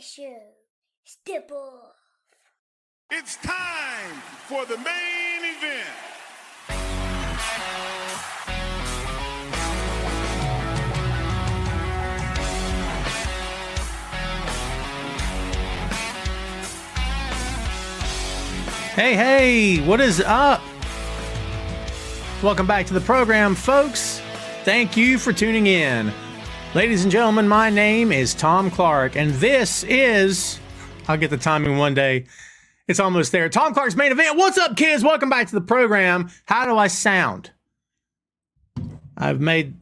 show. Step off. It's time for the main event. Hey, what is up? Welcome back to the program, folks. Thank you for tuning in. Ladies and gentlemen, my name is Tom Clark, and this is, I'll get the timing one day. It's almost there. Tom Clark's Main Event. What's up, kids? Welcome back to the program. How do I sound? I've made,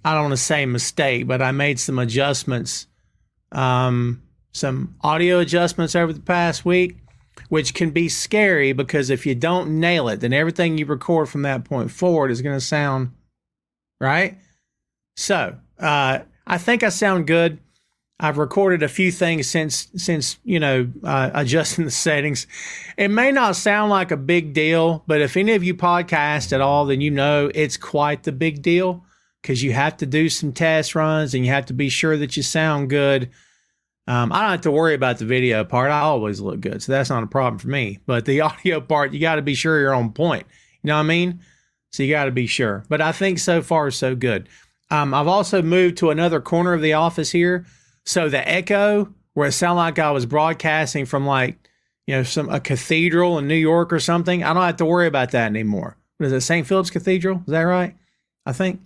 I don't want to say mistake, but I made some adjustments, some audio adjustments over the past week, which can be scary because if you don't nail it, then everything you record from that point forward is going to sound right. So, I think I sound good. I've recorded a few things since adjusting the settings. It may not sound like a big deal, but if any of you podcast at all, then you know it's quite the big deal because you have to do some test runs and you have to be sure that you sound good. I don't have to worry about the video part. I always look good, so that's not a problem for me. But the audio part, you got to be sure you're on point. You know what I mean? So you got to be sure. But I think so far so good. I've also moved to another corner of the office here. So the echo, where it sounded like I was broadcasting from a cathedral in New York or something, I don't have to worry about that anymore. What is it, St. Philip's Cathedral? Is that right? I think.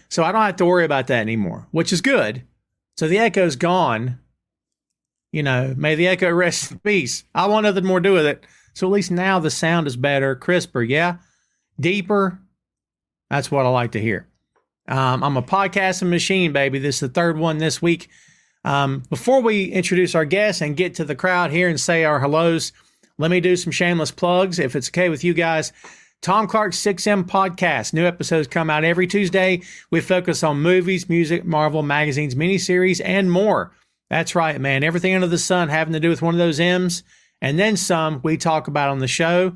So I don't have to worry about that anymore, which is good. So the echo's gone. You know, may the echo rest in peace. I want nothing more to do with it. So at least now the sound is better, crisper, yeah? Deeper. That's what I like to hear. I'm a podcasting machine, baby. This is the third one this week. Before we introduce our guests and get to the crowd here and say our hellos, let me do some shameless plugs, if it's okay with you guys. Tom Clark's 6M Podcast. New episodes come out every Tuesday. We focus on movies, music, Marvel, magazines, miniseries, and more. That's right, man. Everything under the sun having to do with one of those M's, and then some we talk about on the show.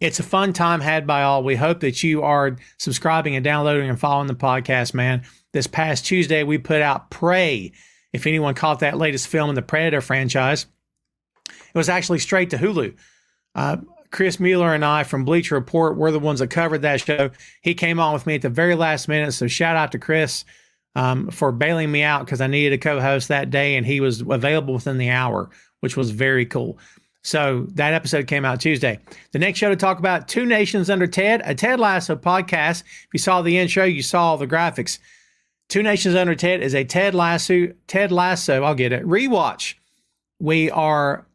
It's a fun time had by all. We hope that you are subscribing and downloading and following the podcast, man. This past Tuesday, we put out Prey. If anyone caught that latest film in the Predator franchise, it was actually straight to Hulu. Chris Mueller and I from Bleacher Report were the ones that covered that show. He came on with me at the very last minute, so shout out to Chris for bailing me out because I needed a co-host that day, and he was available within the hour, which was very cool. So that episode came out Tuesday. The next show to talk about, Two Nations Under Ted, a Ted Lasso podcast. If you saw the intro, you saw all the graphics. Two Nations Under Ted is a Ted Lasso, I'll get it, rewatch. We are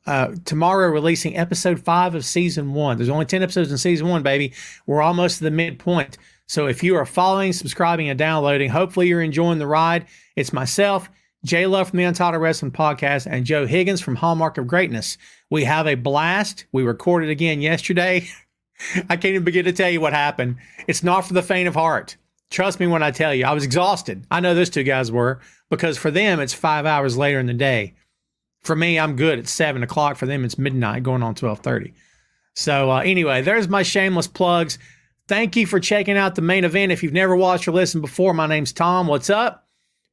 tomorrow releasing episode 5 of season 1. There's only 10 episodes in season 1, baby. We're almost to the midpoint. So if you are following, subscribing, and downloading, hopefully you're enjoying the ride. It's myself, Jay Love from the Untitled Wrestling Podcast, and Joe Higgins from Hallmark of Greatness. We have a blast. We recorded again yesterday. I can't even begin to tell you what happened. It's not for the faint of heart. Trust me when I tell you, I was exhausted. I know those two guys were, because for them, it's 5 hours later in the day. For me, I'm good. It's 7 o'clock. For them, it's midnight going on 12:30. So anyway, there's my shameless plugs. Thank you for checking out the main event. If you've never watched or listened before, my name's Tom. What's up?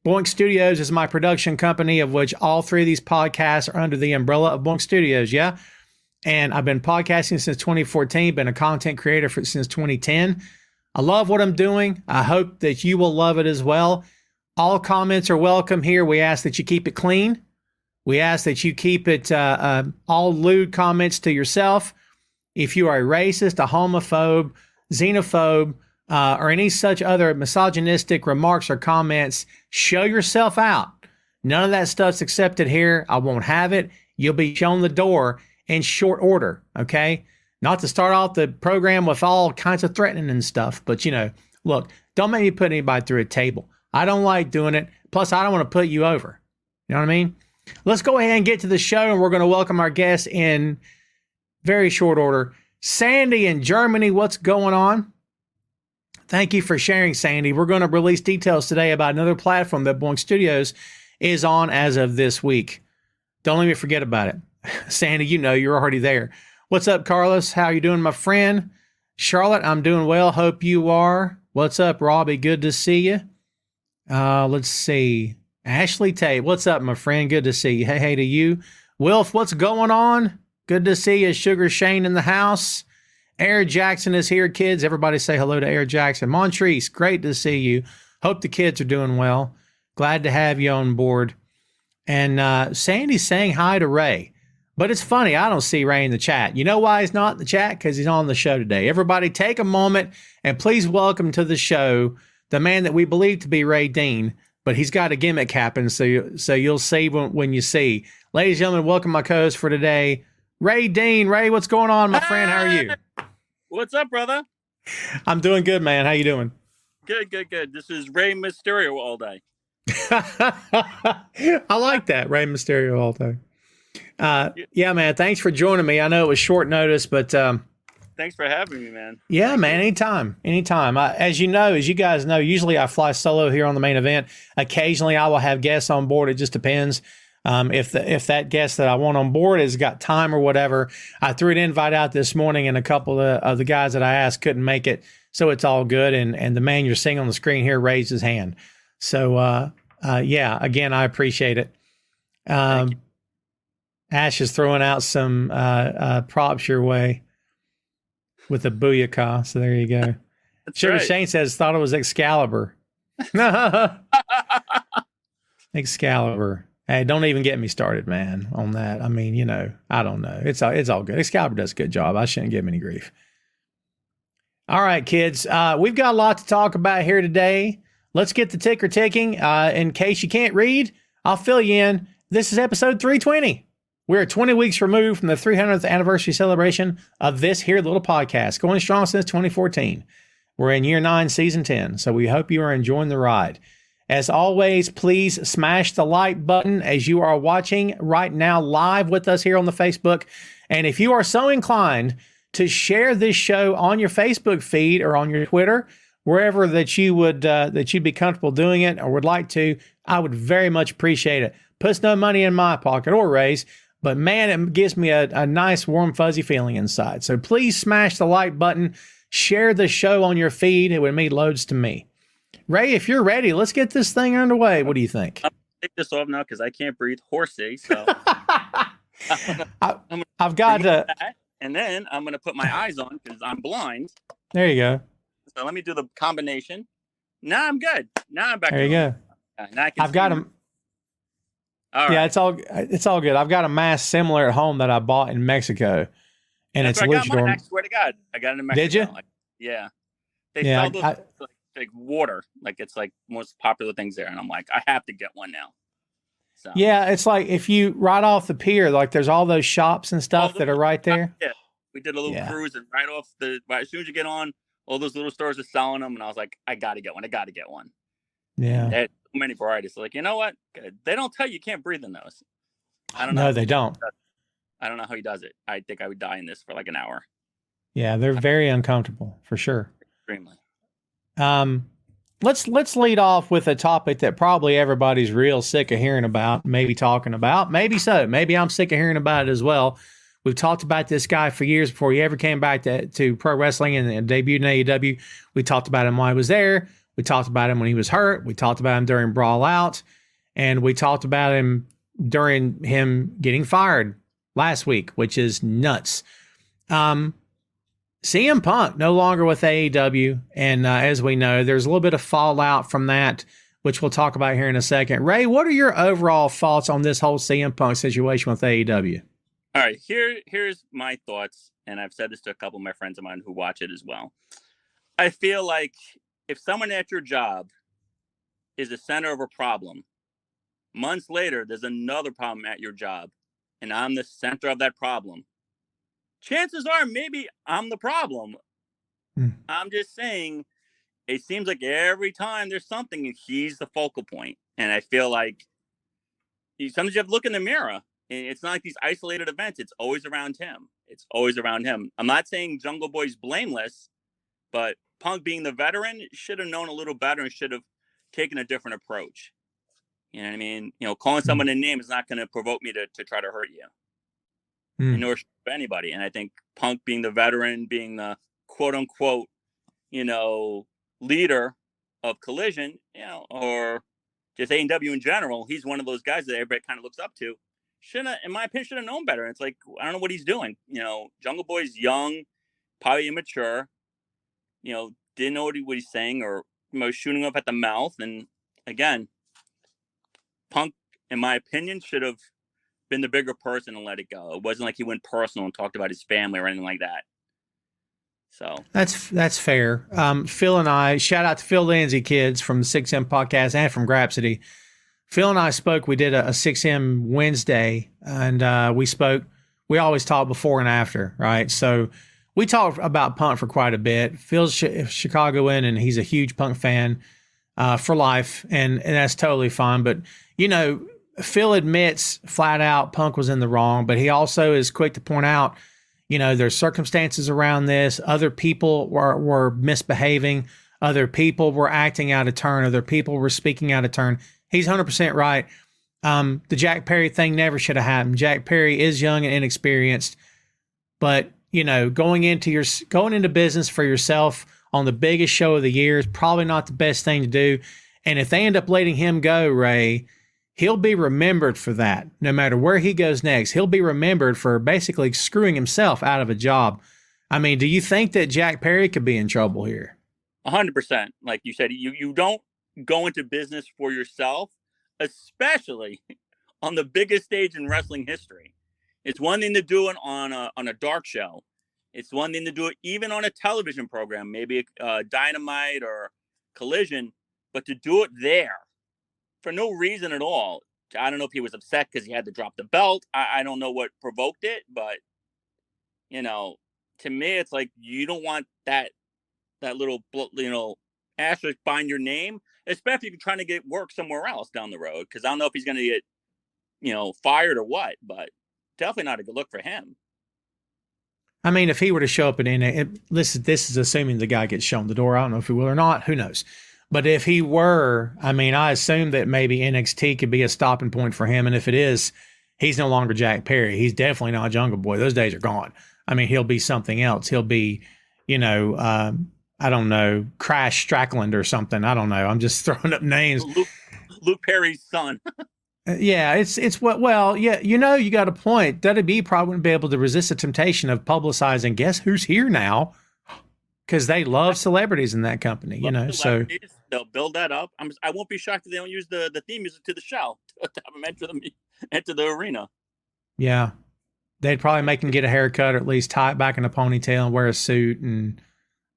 Boink Studios is my production company, of which all 3 of these podcasts are under the umbrella of Boink Studios, yeah? And I've been podcasting since 2014, been a content creator since 2010. I love what I'm doing. I hope that you will love it as well. All comments are welcome here. We ask that you keep it clean. We ask that you keep it all lewd comments to yourself. If you are a racist, a homophobe, xenophobe, or any such other misogynistic remarks or comments, show yourself out. None of that stuff's accepted here. I won't have it. You'll be shown the door in short order, okay? Not to start off the program with all kinds of threatening and stuff, but, look, don't make me put anybody through a table. I don't like doing it. Plus, I don't want to put you over. You know what I mean? Let's go ahead and get to the show, and we're going to welcome our guests in very short order. Sandy in Germany, what's going on? Thank you for sharing, Sandy. We're going to release details today about another platform that Boink Studios is on as of this week. Don't let me forget about it. Sandy, you're already there. What's up, Carlos? How you doing, my friend? Charlotte, I'm doing well. Hope you are. What's up, Robbie? Good to see you. Let's see. Ashley Tate, what's up, my friend? Good to see you. Hey to you. Wilf, what's going on? Good to see you. Sugar Shane in the house. Air Jackson is here, kids. Everybody say hello to Air Jackson. Montrese, great to see you. Hope the kids are doing well. Glad to have you on board. And Sandy's saying hi to Ray. But it's funny, I don't see Ray in the chat. You know why he's not in the chat? Because he's on the show today. Everybody take a moment and please welcome to the show the man that we believe to be Ray Dean, but he's got a gimmick happen, so you'll see when you see. Ladies and gentlemen, welcome my co-host for today, Ray Dean. Ray, what's going on, my friend? How are you? What's up, brother? I'm doing good, man. How you doing? Good. This is Rey Mysterio all day. I like that, Rey Mysterio all day. Yeah, man. Thanks for joining me. I know it was short notice, but thanks for having me, man. Yeah, man. Anytime. As you guys know, usually I fly solo here on the main event. Occasionally, I will have guests on board. It just depends. If that guest that I want on board has got time or whatever. I threw an invite out this morning, and a couple of the guys that I asked couldn't make it, so it's all good. And the man you're seeing on the screen here raised his hand. So yeah, again, I appreciate it. Ash is throwing out some props your way with a booyakah. So there you go. Sugar right. Shane says, thought it was Excalibur. Excalibur. Hey, don't even get me started, man, on that. I mean, I don't know. It's all good. Excalibur does a good job. I shouldn't give him any grief. All right, kids. We've got a lot to talk about here today. Let's get the ticker ticking. In case you can't read, I'll fill you in. This is episode 320. We're 20 weeks removed from the 300th anniversary celebration of this here little podcast, going strong since 2014. We're in year 9, season 10, so we hope you are enjoying the ride. As always, please smash the like button as you are watching right now live with us here on the Facebook. And if you are so inclined to share this show on your Facebook feed or on your Twitter, wherever that you'd be comfortable doing it or would like to, I would very much appreciate it. Puts no money in my pocket or Ray's, but man, it gives me a nice, warm, fuzzy feeling inside. So please smash the like button, share the show on your feed. It would mean loads to me. Ray, if you're ready, let's get this thing underway. What do you think? I'm going to take this off now because I can't breathe horsey. So I've got to. And then I'm going to put my eyes on because I'm blind. There you go. So let me do the combination. Now I'm good. Now I'm back. There you go. Now I can I've got them. All yeah, right. it's all good. I've got a mask similar at home that I bought in Mexico, and That's it's luchador. I swear to God, I got it in Mexico. Did you? Yeah. They sell those like water, like it's like most popular things there, and I'm like, I have to get one now. So. Yeah, it's like if you right off the pier, like there's all those shops and stuff that are right there. Yeah, we did a little cruise, and as soon as you get on, all those little stores are selling them, and I was like, I got to get one. Yeah. They had so many varieties. So like, you know what? They don't tell you can't breathe in those. I don't know. No, they don't. I don't know how he does it. I think I would die in this for like an hour. Yeah, they're very uncomfortable for sure. Extremely. Let's lead off with a topic that probably everybody's real sick of hearing about, maybe talking about. Maybe so. Maybe I'm sick of hearing about it as well. We've talked about this guy for years before he ever came back to pro wrestling and debuted in AEW. We talked about him while he was there. We talked about him when he was hurt. We talked about him during Brawl Out. And we talked about him during him getting fired last week, which is nuts. CM Punk no longer with AEW. And as we know, there's a little bit of fallout from that, which we'll talk about here in a second. Ray, what are your overall thoughts on this whole CM Punk situation with AEW? All right, here's my thoughts. And I've said this to a couple of my friends of mine who watch it as well. I feel like if someone at your job is the center of a problem, months later, there's another problem at your job, and I'm the center of that problem. Chances are maybe I'm the problem. I'm just saying, it seems like every time there's something, he's the focal point. And I feel like sometimes you have to look in the mirror. It's not like these isolated events. It's always around him. I'm not saying Jungle Boy's blameless, but Punk being the veteran should have known a little better and should have taken a different approach. You know what I mean? Calling someone a name is not going to provoke me to try to hurt you. Nor should anybody. And I think Punk being the veteran, being the quote unquote, leader of Collision, or just AEW in general, he's one of those guys that everybody kind of looks up to. In my opinion, should have known better. It's like, I don't know what he's doing. Jungle Boy's young, probably immature, didn't know what he's saying, or shooting up at the mouth. And again, Punk, in my opinion, should have been the bigger person and let it go. It wasn't like he went personal and talked about his family or anything like that. So that's fair. Phil and I, shout out to Phil Lindsay, kids, from the 6M podcast and from Grapsity. Phil and I spoke. We did a 6M Wednesday, and we spoke. We always talk before and after, right? So we talked about Punk for quite a bit. Phil's Chicagoan, and he's a huge Punk fan for life, and that's totally fine. But, Phil admits flat out Punk was in the wrong, but he also is quick to point out, there's circumstances around this. Other people were misbehaving. Other people were acting out of turn. Other people were speaking out of turn. He's 100% right. The Jack Perry thing never should have happened. Jack Perry is young and inexperienced, but going into business for yourself on the biggest show of the year is probably not the best thing to do. And if they end up letting him go, Ray, he'll be remembered for that. No matter where he goes next, he'll be remembered for basically screwing himself out of a job. I mean, do you think that Jack Perry could be in trouble here? 100%. Like you said, you don't go into business for yourself, especially on the biggest stage in wrestling history. It's one thing to do it on a dark show. It's one thing to do it even on a television program, maybe Dynamite or Collision, but to do it there for no reason at all. I don't know if he was upset because he had to drop the belt. I don't know what provoked it, but to me, it's like you don't want that little asterisk behind your name, especially if you're trying to get work somewhere else down the road. Because I don't know if he's going to get fired or what, but definitely not a good look for him. I mean, if he were to show up in this is assuming the guy gets shown the door. I don't know if he will or not. Who knows? But if he were, I assume that maybe NXT could be a stopping point for him. And if it is, he's no longer Jack Perry. He's definitely not Jungle Boy. Those days are gone. I mean, he'll be something else. He'll be, I don't know, Crash Strickland or something. I don't know. I'm just throwing up names. Luke Perry's son. Yeah, it's what. Well, yeah, you got a point. WWE probably wouldn't be able to resist the temptation of publicizing. Guess who's here now? Because they love celebrities in that company, So they'll build that up. I won't be shocked if they don't use the theme music to the show to have them enter the arena. Yeah, they'd probably make him get a haircut or at least tie it back in a ponytail and wear a suit. And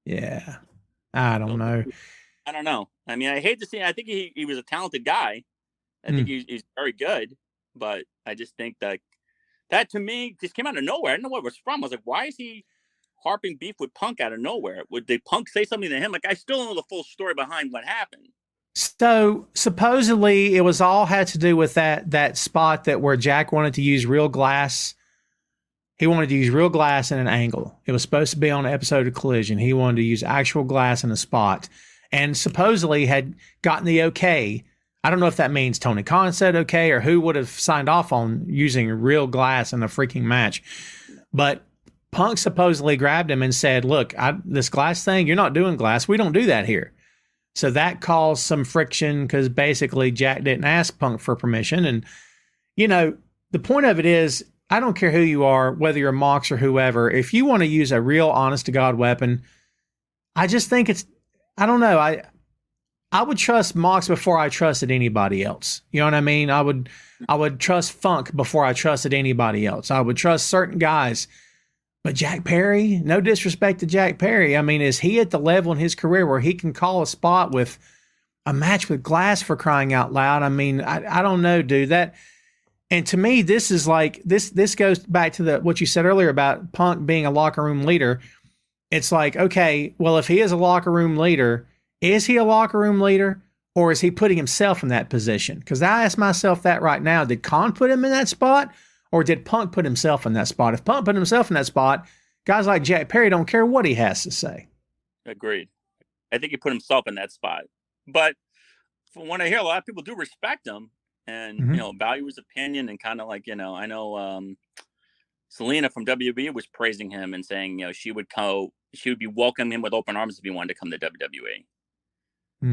yeah, I don't know. I don't know. I mean, I hate to see. I think he was a talented guy. I think he's very good, but I just think that to me just came out of nowhere. I didn't know what it was from. I was like, why is he harping beef with Punk out of nowhere? Did Punk say something to him? Like, I still don't know the full story behind what happened. So supposedly it was all had to do with that spot where Jack wanted to use real glass. He wanted to use real glass in an angle. It was supposed to be on an episode of Collision. He wanted to use actual glass in a spot, and supposedly had gotten the okay. I don't know if that means Tony Khan said okay or who would have signed off on using real glass in a freaking match. But Punk supposedly grabbed him and said, look, this glass thing, you're not doing glass. We don't do that here. So that caused some friction because basically Jack didn't ask Punk for permission. And, the point of it is, I don't care who you are, whether you're Mox or whoever, if you want to use a real honest-to-God weapon, I just think I don't know. I would trust Mox before I trusted anybody else. You know what I mean? I would trust Funk before I trusted anybody else. I would trust certain guys. But Jack Perry, no disrespect to Jack Perry. I mean, is he at the level in his career where he can call a spot with a match with glass, for crying out loud? I mean, I don't know, dude. And to me, this is like, this goes back to what you said earlier about Punk being a locker room leader. It's like, okay, well, if he is a locker room leader, is he a locker room leader, or is he putting himself in that position? Because I ask myself that right now. Did Khan put him in that spot, or did Punk put himself in that spot? If Punk put himself in that spot, guys like Jack Perry don't care what he has to say. Agreed. I think he put himself in that spot. But from what I hear, a lot of people do respect him and, value his opinion, and kind of like, I know Selena from WB was praising him and saying, she would be welcoming him with open arms if he wanted to come to WWE.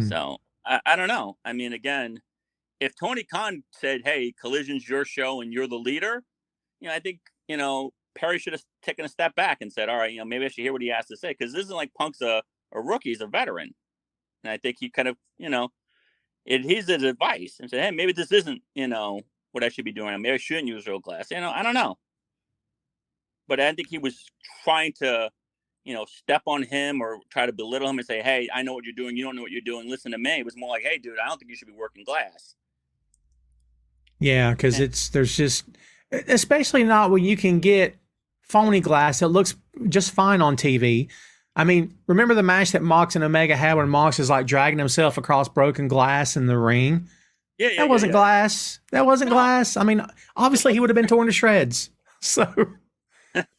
So I don't know. I mean, again, if Tony Khan said, "Hey, Collision's your show and you're the leader," I think Perry should have taken a step back and said, "All right, maybe I should hear what he has to say," because this isn't like Punk's a rookie; he's a veteran, and I think he kind of he's his advice and said, "Hey, maybe this isn't what I should be doing. Maybe I shouldn't use real glass." I don't know, but I think he was trying to step on him or try to belittle him and say, "Hey, I know what you're doing. You don't know what you're doing. Listen to me." It was more like, "Hey, dude, I don't think you should be working glass." Yeah, because there's just, especially not when you can get phony glass that looks just fine on TV. I mean, remember the match that Mox and Omega had when Mox is like dragging himself across broken glass in the ring? Yeah, that wasn't glass. That wasn't glass. I mean, obviously he would have been torn to shreds. So,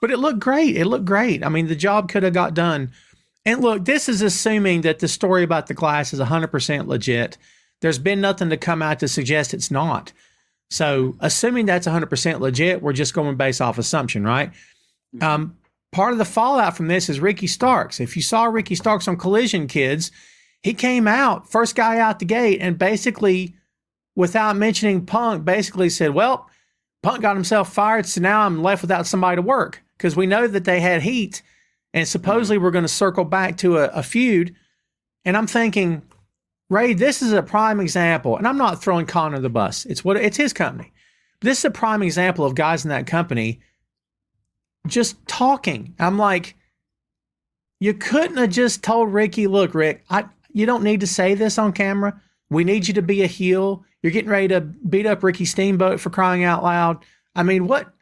but it looked great. It looked great. I mean, the job could have got done. And look, this is assuming that the story about the glass is 100% legit. There's been nothing to come out to suggest it's not. So, assuming that's 100% legit, we're just going based off assumption, right? Mm-hmm. Part of the fallout from this is Ricky Starks. If you saw Ricky Starks on Collision, kids, he came out, first guy out the gate, and basically, without mentioning Punk, basically said, well, Punk got himself fired, so now I'm left without somebody to work. Because we know that they had heat, and supposedly we're going to circle back to a feud. And I'm thinking, Ray, this is a prime example. And I'm not throwing Khan under the bus. It's his company. This is a prime example of guys in that company just talking. I'm like, you couldn't have just told Ricky, look, Rick, you don't need to say this on camera. We need you to be a heel. You're getting ready to beat up Ricky Steamboat, for crying out loud. I mean, what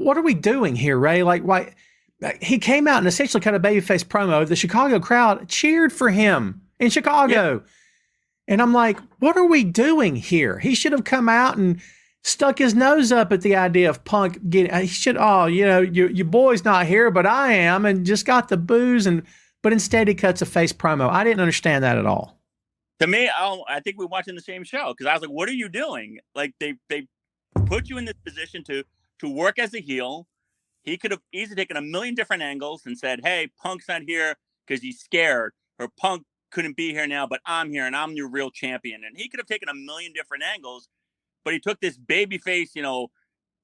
are we doing here, Ray? Like, why? He came out and essentially cut a babyface promo. The Chicago crowd cheered for him in Chicago. Yeah. And I'm like, what are we doing here? He should have come out and stuck his nose up at the idea of Punk getting, he should, your boy's not here, but I am, and just got the booze. But instead he cuts a face promo. I didn't understand that at all. To me, I think we're watching the same show, because I was like, what are you doing? Like, they put you in this position to work as a heel. He could have easily taken a million different angles and said, hey, Punk's not here because he's scared, or Punk couldn't be here now, but I'm here and I'm your real champion. And he could have taken a million different angles, but he took this baby face, the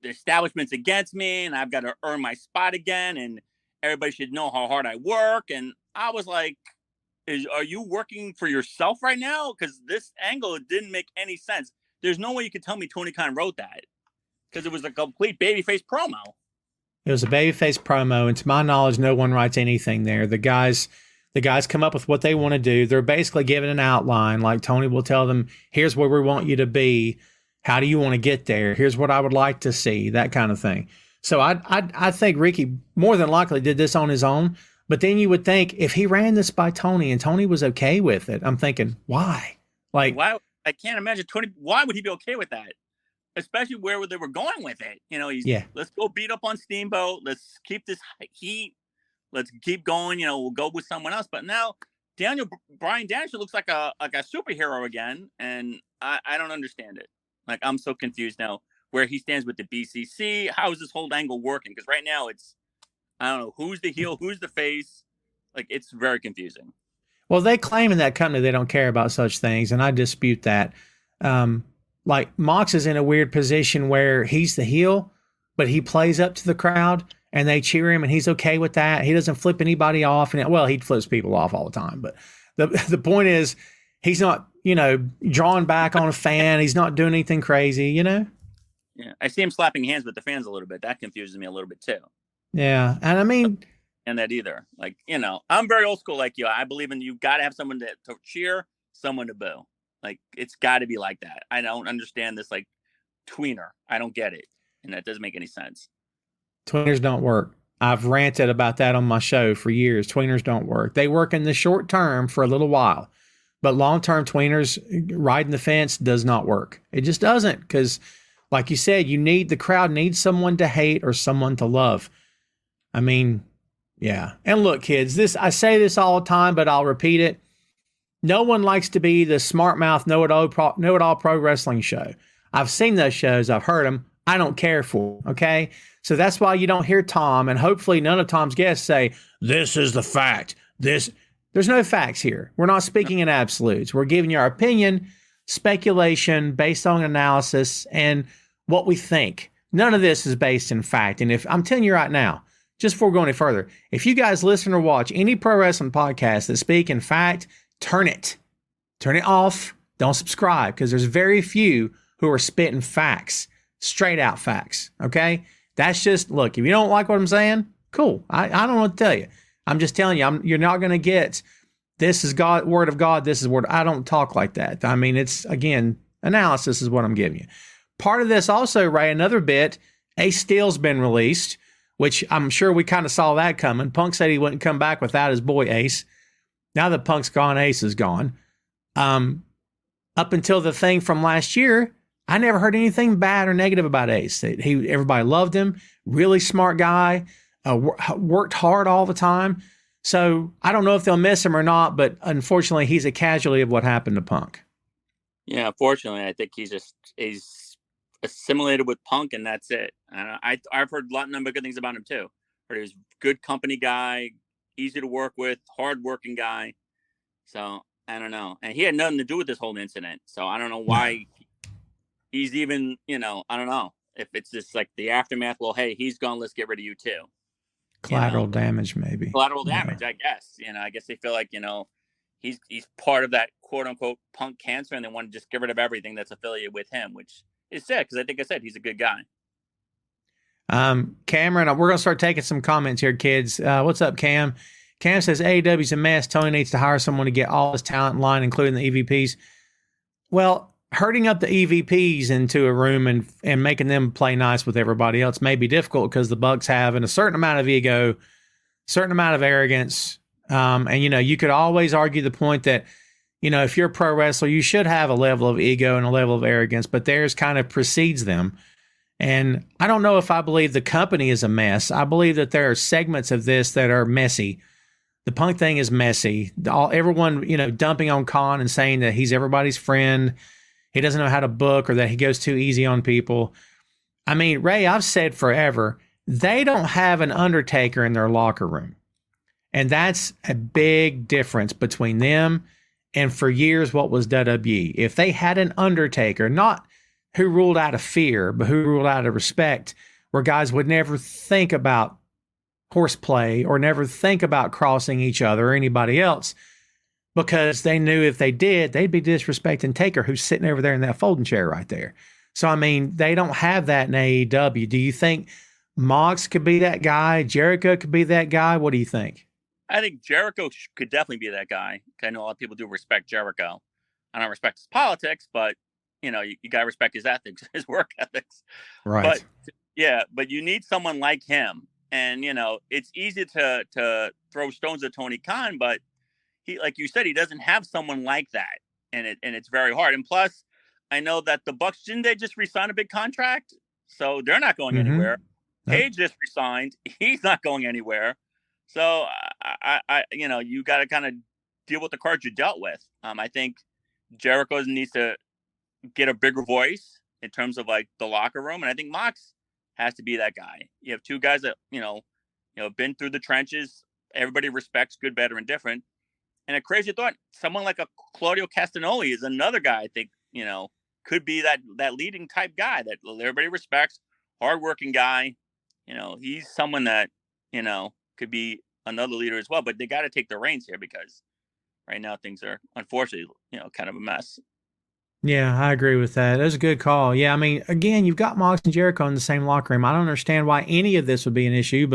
establishment's against me and I've got to earn my spot again, and everybody should know how hard I work. And I was like, are you working for yourself right now? Because this angle didn't make any sense. There's no way you could tell me Tony Khan wrote that, because it was a complete babyface promo. It was a babyface promo, and to my knowledge, no one writes anything there. The guys come up with what they want to do. They're basically given an outline. Like Tony will tell them, here's where we want you to be. How do you want to get there? Here's what I would like to see, that kind of thing. So I think Ricky more than likely did this on his own. But then you would think, if he ran this by Tony and Tony was okay with it, I'm thinking, why? Like, why? I can't imagine Tony. Why would he be okay with that? Especially where they were going with it. Let's go beat up on Steamboat. Let's keep this heat. Let's keep going. We'll go with someone else. But now Bryan Danielson looks like a superhero again, and I don't understand it. Like, I'm so confused now where he stands with the BCC. How is this whole angle working? Because right now I don't know who's the heel, who's the face. Like, it's very confusing. Well, they claim in that company they don't care about such things, and I dispute that. Like, Mox is in a weird position where he's the heel, but he plays up to the crowd, and they cheer him, and he's okay with that. He doesn't flip anybody off. And he flips people off all the time. But the point is, he's not, drawing back on a fan. He's not doing anything crazy, Yeah, I see him slapping hands with the fans a little bit. That confuses me a little bit too. Yeah, and I mean, and that either. Like, I'm very old school like you. I believe in you got to have someone to cheer, someone to boo. Like, it's got to be like that. I don't understand this, like, tweener. I don't get it, and that doesn't make any sense. Tweeners don't work. I've ranted about that on my show for years. Tweeners don't work. They work in the short term for a little while, but long-term tweeners riding the fence does not work. It just doesn't, because, like you said, the crowd needs someone to hate or someone to love. I mean, yeah. And look, kids, I say this all the time, but I'll repeat it. No one likes to be the smart mouth, know-it-all pro wrestling show. I've seen those shows. I've heard them. I don't care for them, okay? So that's why you don't hear Tom, and hopefully none of Tom's guests say, this is the fact. There's no facts here. We're not speaking in absolutes. We're giving you our opinion. speculation based on analysis and what we think. None of this is based in fact. And if I'm telling you right now, just before going any further, if you guys listen or watch any pro wrestling podcast that speak in fact, turn it off. Don't subscribe, because there's very few who are spitting facts, straight out facts. Okay. That's just, look, if you don't like what I'm saying, cool. I don't know what to tell you. I'm just telling you, you're not going to get, this is God, word of God. This is word. I don't talk like that. I mean, it's, again, analysis is what I'm giving you. Part of this also, Ray, another bit, Ace Steel's been released, which I'm sure we kind of saw that coming. Punk said he wouldn't come back without his boy Ace. Now that Punk's gone, Ace is gone. Up until the thing from last year, I never heard anything bad or negative about Ace. Everybody loved him. Really smart guy. Worked hard all the time. So I don't know if they'll miss him or not, but unfortunately, he's a casualty of what happened to Punk. Yeah, unfortunately, I think he's assimilated with Punk, and that's it. I've heard a lot of good things about him too. Heard he was a good company guy, easy to work with, hard-working guy. So I don't know. And he had nothing to do with this whole incident. So I don't know why he's even, I don't know if it's just like the aftermath. Well, hey, he's gone. Let's get rid of you too. Collateral damage, maybe. Collateral damage, I guess. I guess they feel like, he's part of that quote unquote Punk cancer, and they want to just get rid of everything that's affiliated with him, which is sad because I think I said he's a good guy. Cameron, we're gonna start taking some comments here, kids. What's up, Cam? Cam says AEW's a mess. Tony needs to hire someone to get all his talent in line, including the EVPs. Well, herding up the EVPs into a room and making them play nice with everybody else may be difficult because the Bucks have a certain amount of ego, certain amount of arrogance. And, you could always argue the point that, if you're a pro wrestler, you should have a level of ego and a level of arrogance, but theirs kind of precedes them. And I don't know if I believe the company is a mess. I believe that there are segments of this that are messy. The Punk thing is messy. Everyone, dumping on Khan and saying that he's everybody's friend. He doesn't know how to book, or that he goes too easy on people. I mean, Ray, I've said forever, they don't have an Undertaker in their locker room. And that's a big difference between them and for years what was WWE. If they had an Undertaker, not who ruled out of fear, but who ruled out of respect, where guys would never think about horseplay or never think about crossing each other or anybody else, because they knew if they did, they'd be disrespecting Taker, who's sitting over there in that folding chair right there. So, I mean, they don't have that in AEW. Do you think Mox could be that guy? Jericho could be that guy? What do you think? I think Jericho could definitely be that guy. I know a lot of people do respect Jericho. I don't respect his politics, but, you got to respect his ethics, his work ethics. Right. But you need someone like him. And, it's easy to throw stones at Tony Khan, but he, like you said, he doesn't have someone like that. And it's very hard. And plus, I know that the Bucks, didn't they just re-sign a big contract? So they're not going anywhere. Page just resigned. He's not going anywhere. So you got to kind of deal with the cards you dealt with. I think Jericho needs to get a bigger voice in terms of like the locker room. And I think Mox has to be that guy. You have two guys that, been through the trenches. Everybody respects, good, better, and different. And a crazy thought, someone like a Claudio Castagnoli is another guy I think, could be that leading type guy that everybody respects, hardworking guy. He's someone that, could be another leader as well. But they got to take the reins here, because right now things are, unfortunately, kind of a mess. Yeah, I agree with that. That's a good call. Yeah, I mean, again, you've got Mox and Jericho in the same locker room. I don't understand why any of this would be an issue,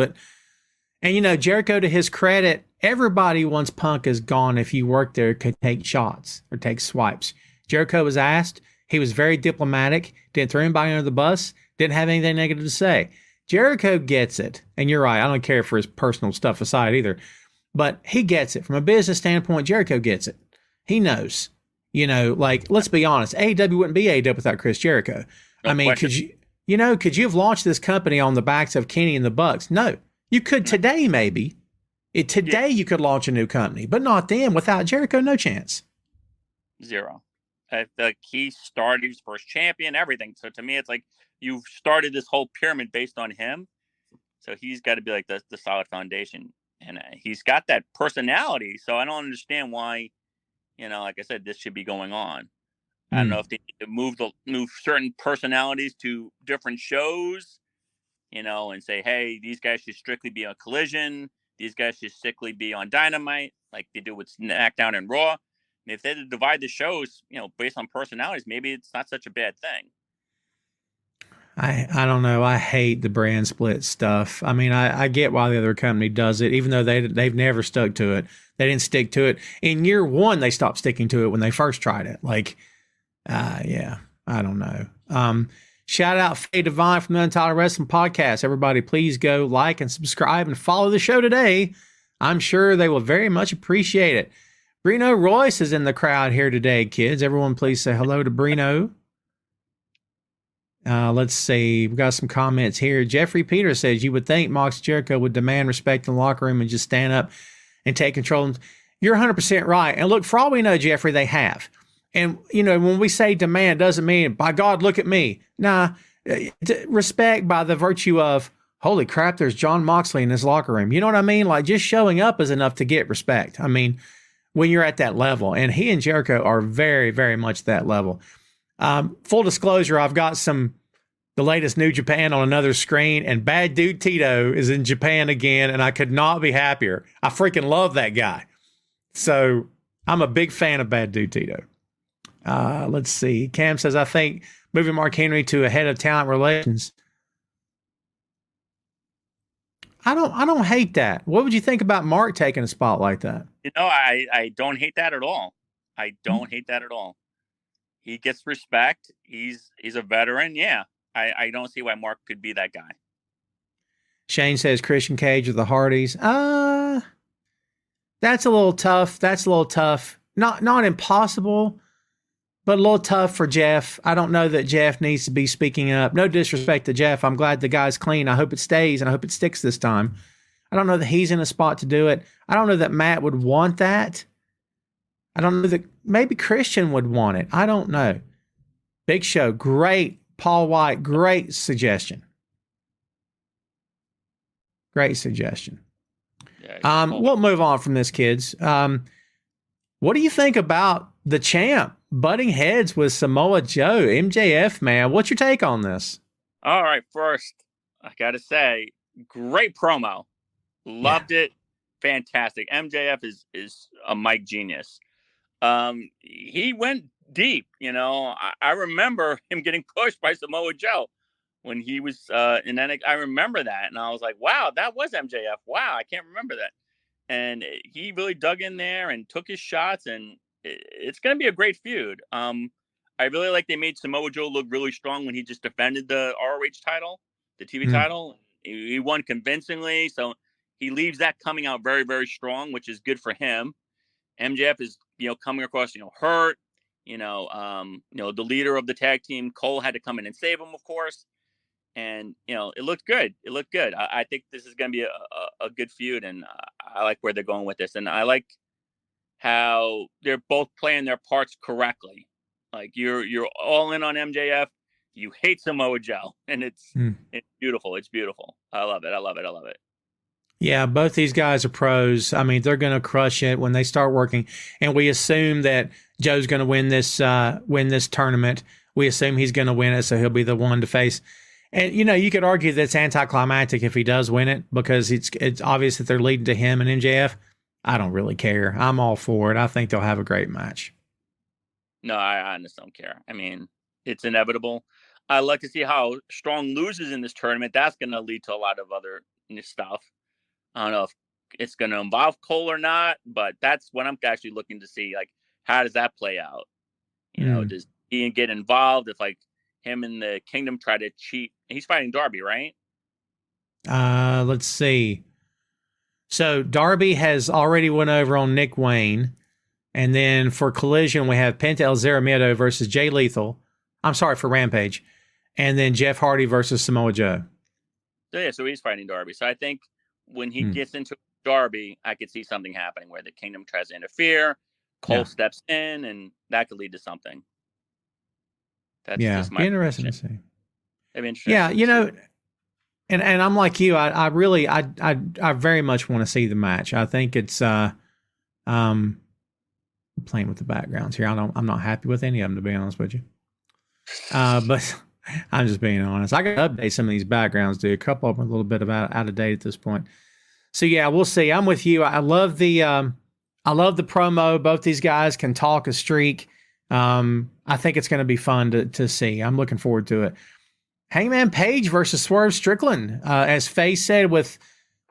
and Jericho, to his credit, everybody once Punk is gone, if you work there, could take shots or take swipes. Jericho was asked. He was very diplomatic, didn't throw anybody under the bus, didn't have anything negative to say. Jericho gets it. And you're right, I don't care for his personal stuff aside either. But he gets it. From a business standpoint, Jericho gets it. He knows. Let's be honest, AEW wouldn't be AEW without Chris Jericho. No I mean, question. could you have launched this company on the backs of Kenny and the Bucks? No. You could today, maybe. You could launch a new company, but not then. Without Jericho, no chance. Zero. I feel like he started, he was first champion, everything. So to me, it's like you've started this whole pyramid based on him. So he's got to be like the solid foundation. And he's got that personality. So I don't understand why, like I said, this should be going on. I don't know if they need to move certain personalities to different shows, and say, hey, these guys should strictly be on Collision. These guys should strictly be on Dynamite, like they do with SmackDown and Raw. And if they divide the shows, based on personalities, maybe it's not such a bad thing. I don't know. I hate the brand split stuff. I mean, I get why the other company does it, even though they've never stuck to it. They didn't stick to it. In year one, they stopped sticking to it when they first tried it. Like, yeah, I don't know. Shout out Faye Divine from the Untitled Wrestling Podcast. Everybody, please go like and subscribe and follow the show today. I'm sure they will very much appreciate it. Brino Royce is in the crowd here today, kids. Everyone, please say hello to Brino. Let's see. We've got some comments here. Jeffrey Peters says, you would think Mox Jericho would demand respect in the locker room and just stand up and take control. You're 100% right. And look, for all we know, Jeffrey, they have. And, when we say demand, doesn't mean, by God, look at me. Nah, respect by the virtue of, holy crap, there's John Moxley in his locker room. You know what I mean? Like, just showing up is enough to get respect. I mean, when you're at that level. And he and Jericho are very, very much that level. Full disclosure, I've got the latest New Japan on another screen, and Bad Dude Tito is in Japan again, and I could not be happier. I freaking love that guy. So I'm a big fan of Bad Dude Tito. Let's see. Cam says, I think moving Mark Henry to a head of talent relations. I don't hate that. What would you think about Mark taking a spot like that? I don't hate that at all. I don't hate that at all. He gets respect. He's a veteran. Yeah. I don't see why Mark could be that guy. Shane says Christian Cage or the Hardys. That's a little tough. Not impossible, but a little tough for Jeff. I don't know that Jeff needs to be speaking up. No disrespect to Jeff. I'm glad the guy's clean. I hope it stays, and I hope it sticks this time. I don't know that he's in a spot to do it. I don't know that Matt would want that. I don't know that maybe Christian would want it. I don't know. Big Show, great. Paul White, great suggestion. Great suggestion. Yeah, we'll move on from this, kids. What do you think about the champ butting heads with Samoa Joe? MJF, man, what's your take on this? All right, first, I got to say, great promo. Loved it. Fantastic. MJF is a mic genius. He went deep, I remember him getting pushed by Samoa Joe when he was in NXT. I remember that, and I was like, wow, that was MJF. Wow, I can't remember that. And he really dug in there and took his shots, and it's going to be a great feud. I really like they made Samoa Joe look really strong when he just defended the ROH title, the TV title. He won convincingly, so he leaves that coming out very, very strong, which is good for him. MJF is, coming across, hurt. The leader of the tag team, Cole, had to come in and save him, of course. And, it looked good. It looked good. I think this is going to be a good feud, and I like where they're going with this. And I like how they're both playing their parts correctly. Like, you're all in on MJF. You hate Samoa Joe, and it's beautiful. It's beautiful. I love it. Yeah, both these guys are pros. I mean, they're going to crush it when they start working. And we assume that Joe's going to win this tournament. We assume he's going to win it, so he'll be the one to face. And, you could argue that it's anticlimactic if he does win it, because it's obvious that they're leading to him and MJF. I don't really care. I'm all for it. I think they'll have a great match. No, I just don't care. I mean, it's inevitable. I like to see how Strong loses in this tournament. That's going to lead to a lot of other stuff. I don't know if it's going to involve Cole or not, but that's what I'm actually looking to see. Like, how does that play out? Does he get involved if, like, him and the Kingdom try to cheat? He's fighting Darby, right? Let's see. So Darby has already went over on Nick Wayne. And then for Collision, we have Penta El Zero versus Jay Lethal. I'm sorry, for Rampage. And then Jeff Hardy versus Samoa Joe. So he's fighting Darby. So I think when he gets into Darby, I could see something happening where the Kingdom tries to interfere, Cole steps in, and that could lead to something. That's just my interesting to see. That'd be interesting. Yeah, and I'm like you. I really very much want to see the match. I think it's playing with the backgrounds here. I'm not happy with any of them, to be honest with you. But I'm just being honest. I got to update some of these backgrounds, dude. A couple of them are a little bit out of date at this point. So yeah, we'll see. I'm with you. I love the promo. Both these guys can talk a streak. I think it's going to be fun to see. I'm looking forward to it. Hangman Page versus Swerve Strickland, as Faye said with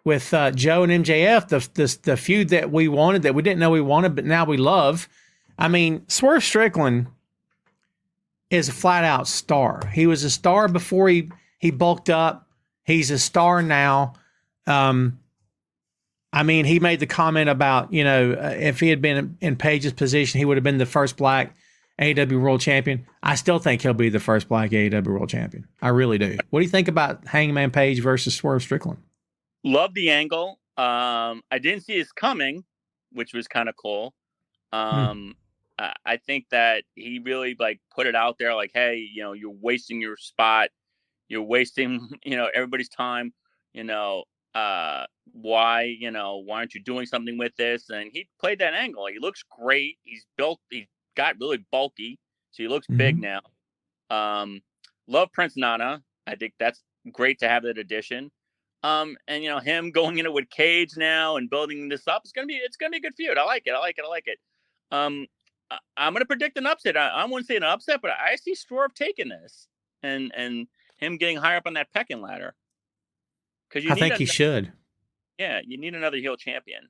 Joe and MJF, the feud that we wanted, that we didn't know we wanted, but now we love. I mean, Swerve Strickland is a flat out star. He was a star before he bulked up. He's a star now. I mean, he made the comment about, if he had been in Page's position, he would have been the first black AEW World Champion. I still think he'll be the first black AEW World Champion. I really do. What do you think about Hangman Page versus Swerve Strickland? Love the angle. I didn't see his coming, which was kind of cool. I think that he really put it out there, hey, you're wasting your spot. You're wasting, everybody's time. Why aren't you doing something with this? And he played that angle. He looks great. He's built. He got really bulky, so he looks big now. Love Prince Nana. I think that's great to have that addition. And him going in it with Cage now and building this up, it's gonna be a good feud. I like it. I'm gonna predict an upset. I wouldn't say an upset, but I see Swerve taking this and him getting higher up on that pecking ladder. Because I think he should. Yeah, you need another heel champion.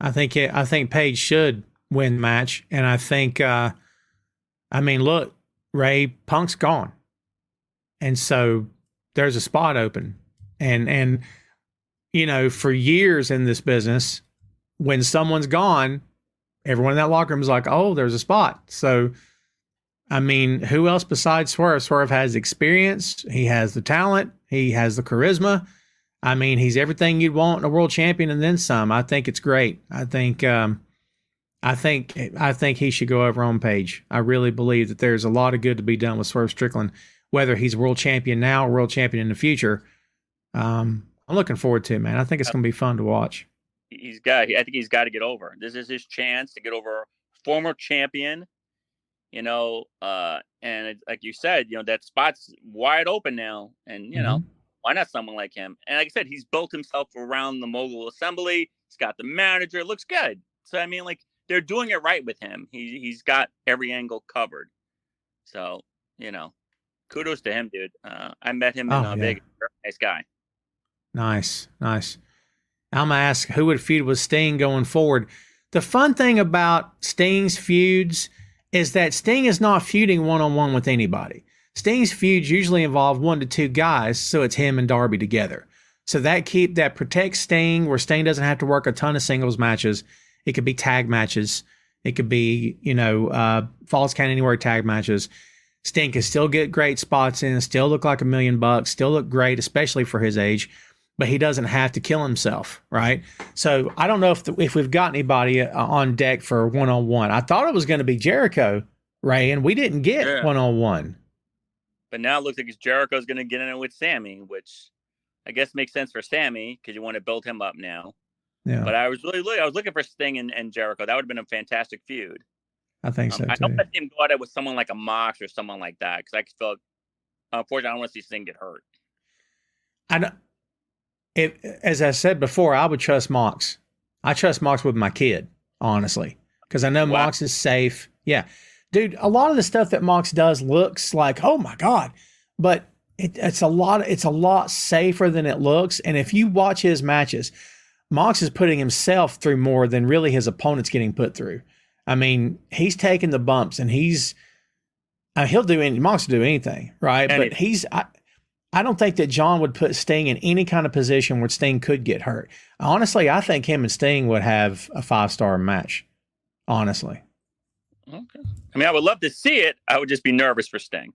I think Page should win the match, and I think, look, Ray, Punk's gone, and so there's a spot open, and for years in this business, when someone's gone, everyone in that locker room is like, oh, there's a spot. So, who else besides Swerve? Swerve has experience. He has the talent. He has the charisma. He's everything you'd want in a world champion and then some. I think it's great. I think he should go over on Page. I really believe that there's a lot of good to be done with Swerve Strickland, whether he's world champion now or world champion in the future. I'm looking forward to it, man. I think it's going to be fun to watch. I think he's got to get over. This is his chance to get over a former champion. And like you said, that spot's wide open now, and why not someone like him? And like I said, he's built himself around the Mogul Assembly. He's got the manager. It looks good. So they're doing it right with him. He's got every angle covered. So kudos to him, dude. I met him in Vegas. Nice guy. Nice. I'm gonna ask, who would feud with Sting going forward? The fun thing about Sting's feuds is that Sting is not feuding one-on-one with anybody. Sting's feuds usually involve 1 to 2 guys, so it's him and Darby together. So that protects Sting, where Sting doesn't have to work a ton of singles matches. It could be tag matches. It could be, Falls Count Anywhere tag matches. Sting can still get great spots in, still look like $1 million, still look great, especially for his age, but he doesn't have to kill himself, right? So I don't know if we've got anybody on deck for one-on-one. I thought it was going to be Jericho, Ray, and we didn't get one-on-one. But now it looks like Jericho's going to get in it with Sammy, which I guess makes sense for Sammy because you want to build him up now. Yeah. But I was looking for Sting and Jericho. That would have been a fantastic feud. I think so too. I hope I see him go at it with someone like a Mox or someone like that, because I feel, unfortunately, I don't want to see Sting get hurt. As I said before, I would trust Mox. I trust Mox with my kid, honestly, because I know Mox is safe. Yeah. Dude, a lot of the stuff that Mox does looks like, oh my God, but it's a lot safer than it looks. And if you watch his matches, Mox is putting himself through more than really his opponent's getting put through. He's taking the bumps, and Mox will do anything, right? Anything. But I don't think that John would put Sting in any kind of position where Sting could get hurt. Honestly, I think him and Sting would have a 5-star match. Honestly. Okay. I would love to see it. I would just be nervous for Sting.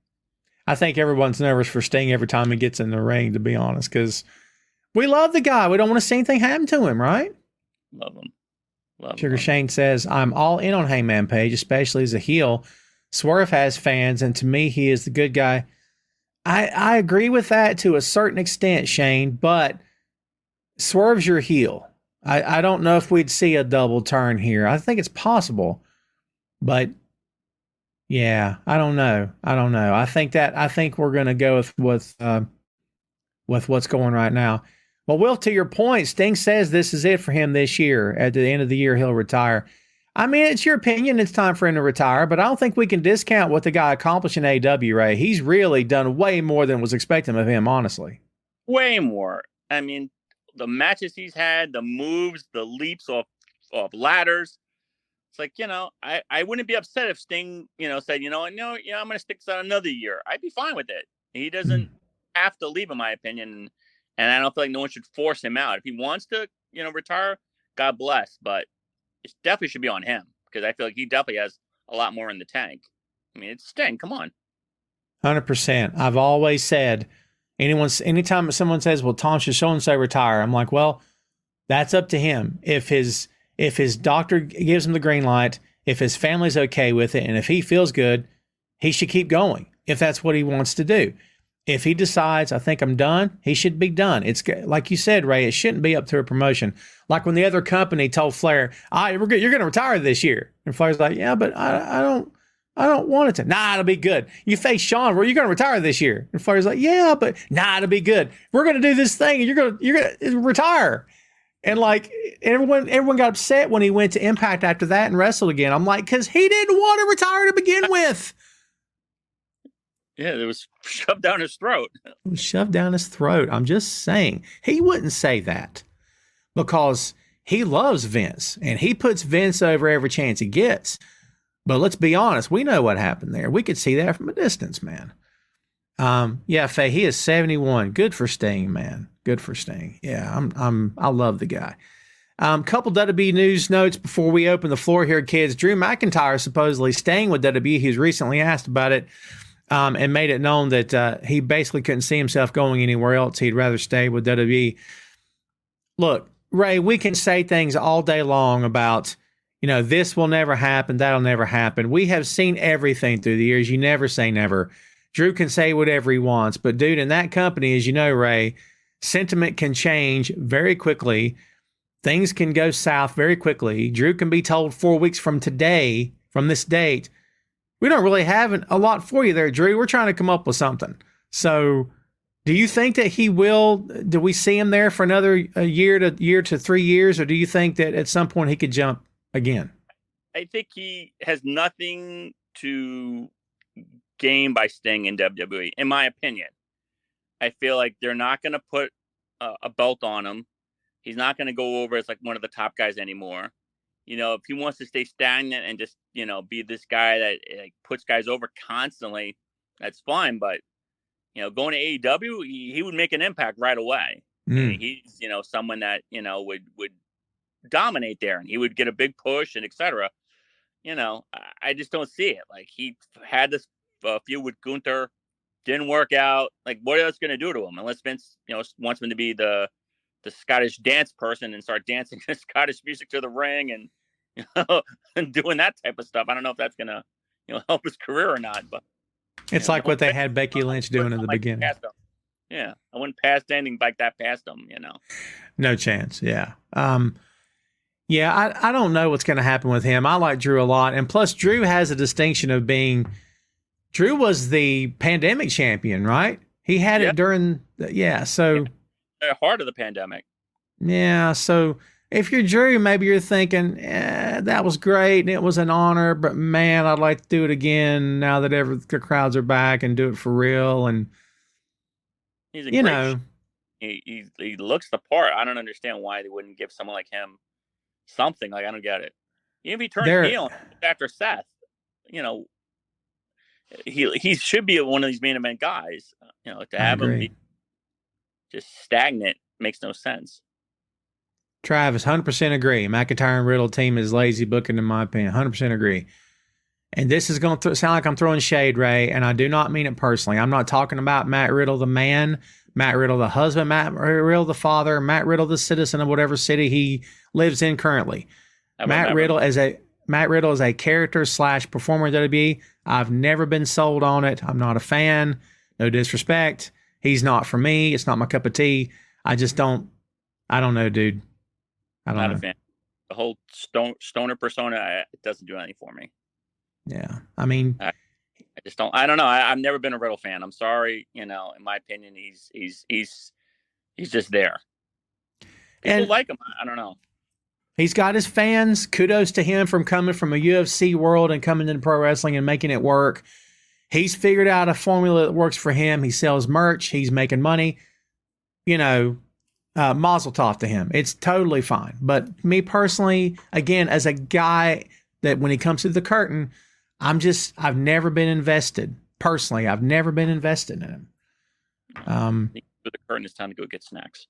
I think everyone's nervous for Sting every time he gets in the ring, to be honest, because we love the guy. We don't want to see anything happen to him, right? Love him. Sugar Shane says, I'm all in on Hangman Page, especially as a heel. Swerve has fans, and to me, he is the good guy. I agree with that to a certain extent, Shane, but Swerve's your heel. I don't know if we'd see a double turn here. I think it's possible, but yeah, I don't know. I think we're going to go with what's going right now. Well, Will, to your point, Sting says this is it for him this year. At the end of the year, he'll retire. I mean, it's your opinion. It's time for him to retire, but I don't think we can discount what the guy accomplished in AEW, Ray. He's really done way more than was expected of him, honestly. Way more. I mean, the matches he's had, the moves, the leaps off ladders. It's like, I wouldn't be upset if Sting, said, I'm going to stick this out another year. I'd be fine with it. He doesn't have to leave, in my opinion. And I don't feel like no one should force him out. If he wants to, retire, God bless. But it definitely should be on him because I feel like he definitely has a lot more in the tank. I mean, it's Sting. Come on. 100%. I've always said, anytime someone says, well, Tom should so-and-so retire, I'm like, well, that's up to him. If his doctor gives him the green light, if his family's okay with it, and if he feels good, he should keep going if that's what he wants to do. If he decides, I think I'm done, he should be done. It's like you said, Ray, it shouldn't be up to a promotion. Like when the other company told Flair, you're going to retire this year. And Flair's like, yeah, but I don't want it to. Nah, it'll be good. You face Shawn, you're going to retire this year. And Flair's like, yeah, but nah, it'll be good. We're going to do this thing and you're going to retire. And like everyone got upset when he went to Impact after that and wrestled again. I'm like, because he didn't want to retire to begin with. Yeah, it was shoved down his throat. It was shoved down his throat. I'm just saying. He wouldn't say that because he loves Vince and he puts Vince over every chance he gets. But let's be honest, we know what happened there. We could see that from a distance, man. Yeah, Faye, he is 71. Good for Sting, man. Good for Sting. Yeah, I love the guy. Couple WWE news notes before we open the floor here, kids. Drew McIntyre is supposedly staying with WWE. He was recently asked about it. And made it known that he basically couldn't see himself going anywhere else. He'd rather stay with WWE. Look, Ray, we can say things all day long about, this will never happen, that'll never happen. We have seen everything through the years. You never say never. Drew can say whatever he wants. But, dude, in that company, as you know, Ray, sentiment can change very quickly. Things can go south very quickly. Drew can be told 4 weeks from today, from this date, we don't really have a lot for you there, Drew. We're trying to come up with something. So do you think that he will? Do we see him there for another year to 3 years? Or do you think that at some point he could jump again? I think he has nothing to gain by staying in WWE, in my opinion. I feel like they're not going to put a belt on him. He's not going to go over as like one of the top guys anymore. If he wants to stay stagnant and just, be this guy that puts guys over constantly, that's fine. But, going to AEW, he would make an impact right away. He's, someone that, would dominate there and he would get a big push and et cetera. I just don't see it. Like he had this feud with Gunther, didn't work out. Like what else going to do to him? Unless Vince, wants him to be the Scottish dance person and start dancing Scottish music to the ring and, and doing that type of stuff. I don't know if that's going to, help his career or not, but it's like what they had Becky Lynch doing in the beginning. Yeah. I wouldn't pass anything like that past them, No chance. Yeah. Yeah. I don't know what's going to happen with him. I like Drew a lot. And plus Drew has a distinction of Drew was the pandemic champion, right? He had it during so heart of the pandemic. Yeah. So if you're Drew, maybe you're thinking, that was great and it was an honor, but man, I'd like to do it again now that the crowds are back and do it for real. And he's he looks the part. I don't understand why they wouldn't give someone like him something. Like I don't get it. Even if he turns heel after Seth, he should be one of these main event guys. To have him be just stagnant makes no sense. Travis, 100% agree. McIntyre and Riddle team is lazy booking, in my opinion. 100% agree. And this is going to sound like I'm throwing shade, Ray, and I do not mean it personally. I'm not talking about Matt Riddle, the man, Matt Riddle, the husband, Matt Riddle, the father, Matt Riddle, the citizen of whatever city he lives in currently. Matt Riddle is a character / performer in WWE. I've never been sold on it. I'm not a fan. No disrespect. He's not for me. It's not my cup of tea. I don't know, dude. I don't know. Not a fan. The whole stoner persona, it doesn't do anything for me. Yeah. I mean, I just don't. I don't know. I've never been a Riddle fan. I'm sorry. You know, in my opinion, he's just there. People like him. I don't know. He's got his fans. Kudos to him from coming from a UFC world and coming into pro wrestling and making it work. He's figured out a formula that works for him. He sells merch. He's making money. You know, mazel tov to him. It's totally fine. But me personally, again, as a guy that when he comes through the curtain, I've never been invested. Personally, I've never been invested in him. For the curtain, it's time to go get snacks.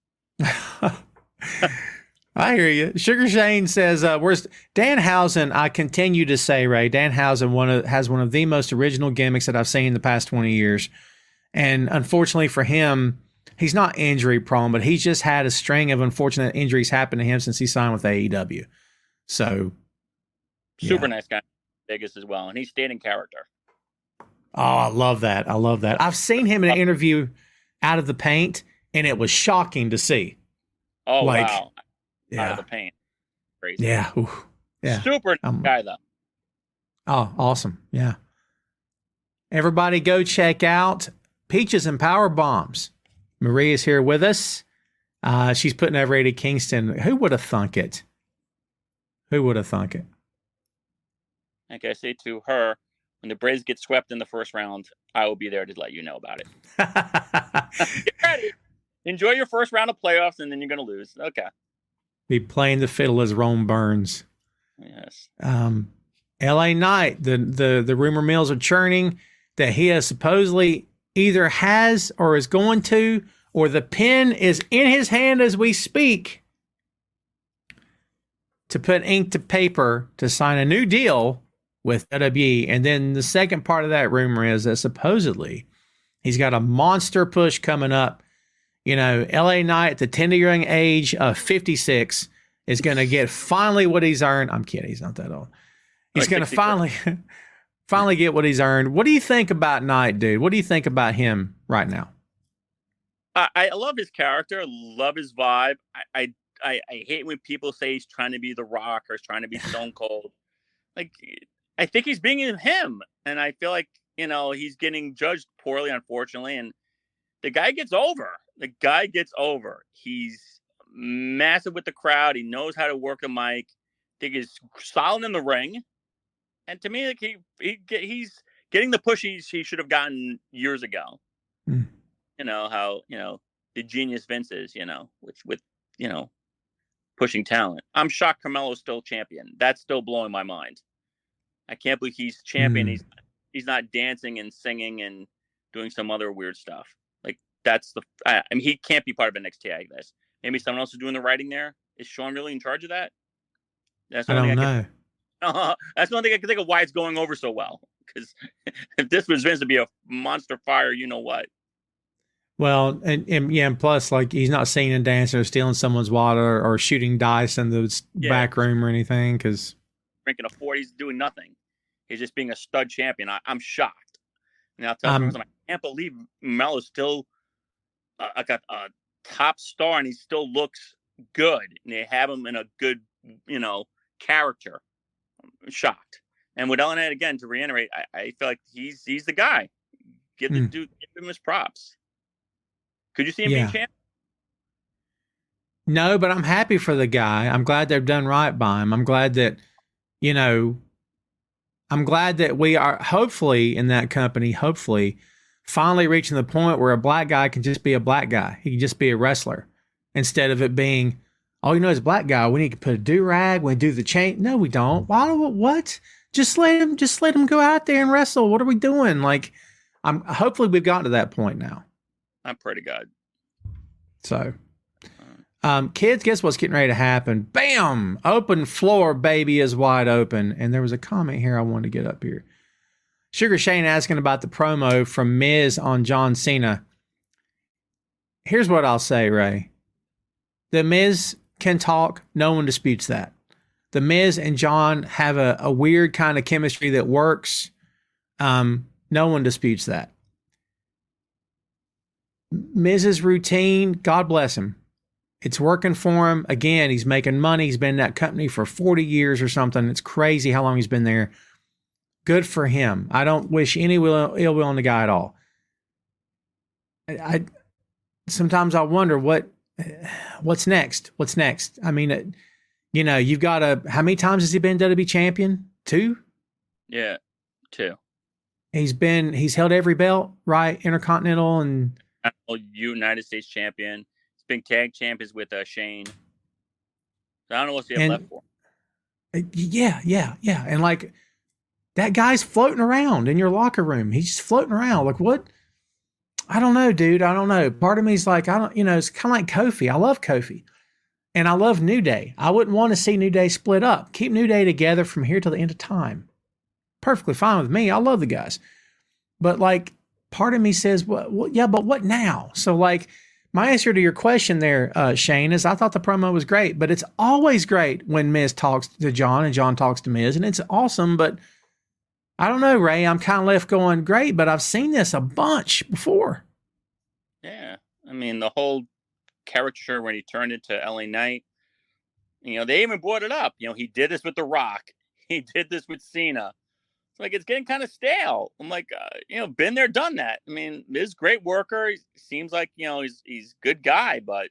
I hear you. Sugar Shane says, where's Danhausen? I continue to say, Ray, Danhausen has one of the most original gimmicks that I've seen in the past 20 years. And unfortunately for him, he's not injury prone, but he's just had a string of unfortunate injuries happen to him since he signed with AEW. So, super nice guy, Vegas as well, and he stayed in character. Oh, I love that. I've seen him in an interview out of the paint, and it was shocking to see. Oh, wow. Yeah. Out of the paint. Crazy. Yeah. Ooh. Yeah. Super guy, though. Oh, awesome. Yeah. Everybody go check out Peaches and Power Bombs. Marie is here with us. She's putting over Eddie Kingston. Who would have thunk it? Like I say to her, when the Braves get swept in the first round, I will be there to let you know about it. Get ready. Enjoy your first round of playoffs, and then you're going to lose. Okay. Be playing the fiddle as Rome Burns. Yes. LA Knight, the rumor mills are churning that he has supposedly either has or is going to, or the pen is in his hand as we speak, to put ink to paper to sign a new deal with WWE. And then the second part of that rumor is that supposedly he's got a monster push coming up. You know, LA Knight at the tender-young age of 56 is going to get finally what he's earned. I'm kidding. He's not that old. He's going to finally get what he's earned. What do you think about Knight, dude? What do you think about him right now? I love his character. Love his vibe. I hate when people say he's trying to be The Rock or he's trying to be Stone Cold. Like, I think he's being him. And I feel like, you know, he's getting judged poorly, unfortunately. And the guy gets over. He's massive with the crowd. He knows how to work a mic. I think he's solid in the ring. And to me, like he's getting the push he should have gotten years ago. Mm. You know, how, you know, the genius Vince is, you know, with you know, pushing talent. I'm shocked Carmelo's still champion. That's still blowing my mind. I can't believe he's champion. Mm. He's not dancing and singing and doing some other weird stuff. That's I mean, he can't be part of NXT, I guess. Maybe someone else is doing the writing there. Is Sean really in charge of that? I don't know. That's one thing I can think of why it's going over so well. Because if this was Vince to be a monster fire, you know what? Well, and plus, like, he's not singing and dancing or stealing someone's water or shooting dice in the back room or anything. Because drinking a 40, he's doing nothing. He's just being a stud champion. I'm shocked. Now, I can't believe Melo's still a top star and he still looks good. And they have him in a good, you know, character. I'm shocked. And with LNA, again, to reiterate, I feel like he's the guy. Give him his props. Could you see him being champ? No, but I'm happy for the guy. I'm glad they've done right by him. I'm glad that, you know, we are hopefully in that company, finally reaching the point where a black guy can just be a black guy. He can just be a wrestler instead of it being, oh, you know, as a black guy, we need to put a do-rag, we do the chain. No, we don't. What? Just let him go out there and wrestle. What are we doing? Like, hopefully we've gotten to that point now. I'm pretty good. So, kids, guess what's getting ready to happen? Bam! Open floor, baby, is wide open. And there was a comment here I wanted to get up here. Sugar Shane asking about the promo from Miz on John Cena. Here's what I'll say, Ray. The Miz can talk. No one disputes that. The Miz and John have a weird kind of chemistry that works. No one disputes that. Miz's routine, God bless him. It's working for him. Again, he's making money. He's been in that company for 40 years or something. It's crazy how long he's been there. Good for him. I don't wish any ill will on the guy at all. I sometimes I wonder what's next. What's next? I mean, you've got how many times has he been WWE champion? 2? Yeah, 2. He's held every belt, right? Intercontinental and United States champion. He's been tag champions with Shane. So I don't know what he have left for. Yeah. And like that guy's floating around in your locker room. He's just floating around. Like what? I don't know, dude. I don't know. Part of me is like, it's kind of like Kofi. I love Kofi. And I love New Day. I wouldn't want to see New Day split up. Keep New Day together from here till the end of time. Perfectly fine with me. I love the guys. But like, part of me says, well, yeah, but what now? So like, my answer to your question there, Shane, is I thought the promo was great, but it's always great when Miz talks to John and John talks to Miz, and it's awesome, but I don't know, Ray. I'm kind of left going, great, but I've seen this a bunch before. Yeah. I mean, the whole caricature when he turned into LA Knight, they even brought it up. He did this with The Rock. He did this with Cena. It's like, it's getting kind of stale. I'm like, been there, done that. I mean, Miz, great worker. He seems like, he's a good guy, but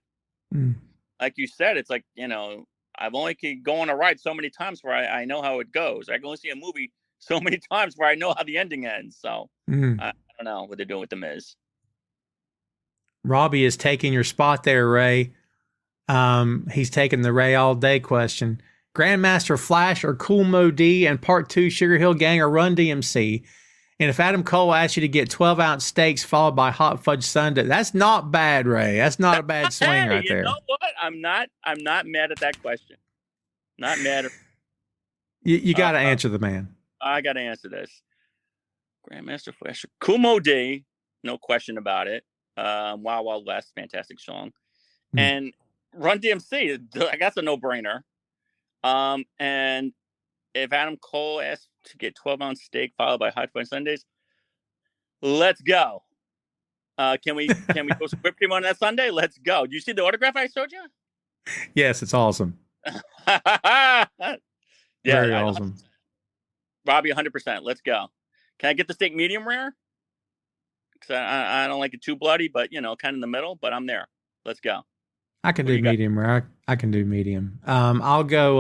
like you said, it's like, I've only can go on a ride so many times where I know how it goes. I can only see a movie so many times where I know how the ending ends. So I don't know what they're doing with the Miz. Robbie is taking your spot there, Ray. He's taking the Ray all day question. Grandmaster Flash or Cool Mo D and Part 2 Sugar Hill Gang or Run DMC. And if Adam Cole asks you to get 12-ounce steaks followed by hot fudge sundae, that's not bad, Ray. That's not a bad swing right there. You know what? I'm not mad at that question. Not mad at you got to answer the man. I got to answer this. Grandmaster Flash. Cool Mo D, no question about it. Wild Wild West, fantastic song. And Run DMC, that's a no-brainer. And if Adam Cole asks to get 12-ounce steak followed by hot fudge sundaes, let's go. Can we go some whipped cream on that Sunday? Let's go. Do you see the autograph I showed you? Yes, it's awesome. Very awesome. Robbie, 100%. Let's go. Can I get the steak medium rare? Because I don't like it too bloody, but kind of in the middle. But I'm there. Let's go. I can do medium rare. I can do medium. I'll go.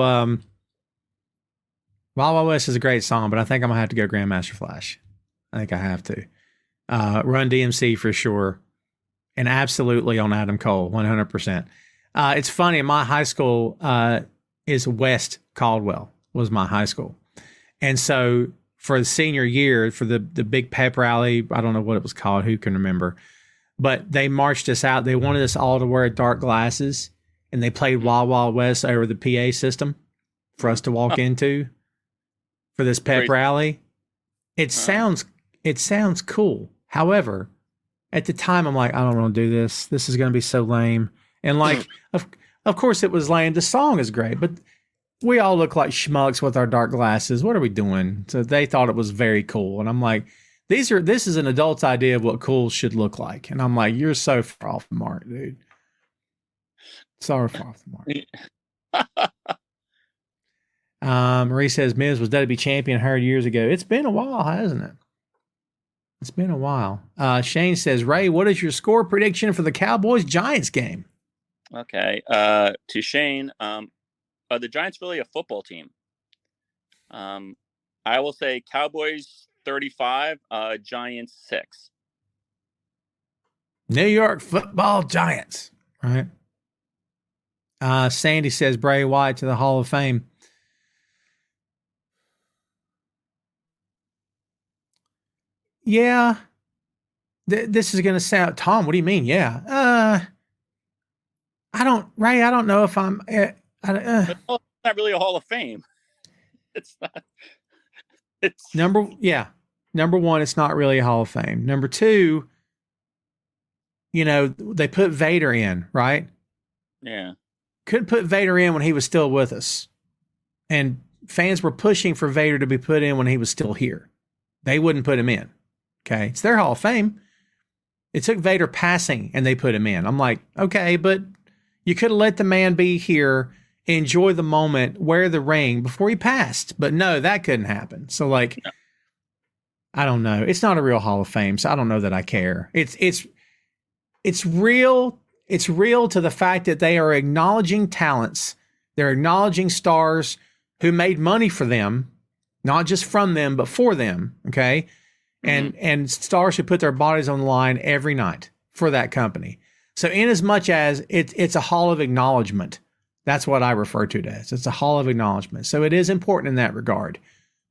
Wild Wild West is a great song, but I think I'm gonna have to go Grandmaster Flash. I think I have to. Run DMC for sure, and absolutely on Adam Cole, 100%. It's funny. My high school is West Caldwell was my high school, and so for the senior year for the big pep rally, I don't know what it was called. Who can remember? But they marched us out. They wanted us all to wear dark glasses, and they played Wild Wild West over the PA system for us to walk into for this pep rally. It sounds cool. However, at the time, I'm like, I don't want to do this. This is going to be so lame. And like, of course, it was lame. The song is great, but we all look like schmucks with our dark glasses. What are we doing? So they thought it was very cool, and I'm like, this is an adult's idea of what cool should look like. And I'm like, you're so far off the mark, dude. So far off the mark. Marie says Miz was WWE champion 100 years ago. It's been a while, hasn't it? It's been a while. Shane says, Ray, what is your score prediction for the Cowboys-Giants game? Okay. To Shane, are the Giants really a football team? I will say Cowboys 35, Giants 6. New York Football Giants, right? Sandy says Bray Wyatt to the Hall of Fame. Yeah. This is going to sound, Tom, what do you mean? Yeah. I don't know if I'm, It's not really a Hall of Fame. It's not. It's Number one, it's not really a Hall of Fame. Number two, they put Vader in, right? Yeah. Couldn't put Vader in when he was still with us. And fans were pushing for Vader to be put in when he was still here. They wouldn't put him in. Okay. It's their Hall of Fame. It took Vader passing and they put him in. I'm like, okay, but You could have let the man be here, enjoy the moment, wear the ring before he passed. But no, that couldn't happen. So like, No. I don't know. It's not a real Hall of Fame, so I don't know that I care. It's real. It's real to the fact that they are acknowledging talents. They're acknowledging stars who made money for them, not just from them, but for them. Okay. And stars who put their bodies on the line every night for that company. So in as much as it's a hall of acknowledgement, that's what I refer to it as. It's a hall of acknowledgement. So it is important in that regard.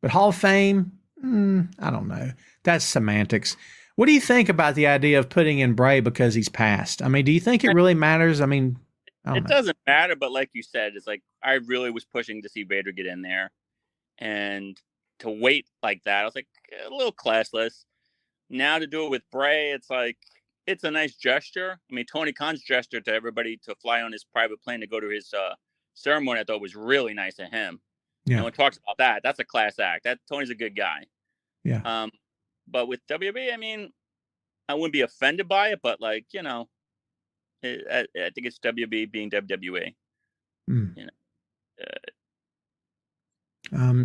But Hall of Fame, I don't know. That's semantics. What do you think about the idea of putting in Bray because he's passed? I mean, do you think it really matters? I mean, I don't know. Doesn't matter, but like you said, it's like I really was pushing to see Vader get in there. And to wait like that, I was like, a little classless. Now to do it with Bray, it's like, it's a nice gesture. I mean, Tony Khan's gesture to everybody to fly on his private plane to go to his ceremony, I thought was really nice of him. Yeah. No one talks about that. That's a class act. Tony's a good guy. Yeah. But with WWE, I mean, I wouldn't be offended by it, but like, I think it's WWE being WWE.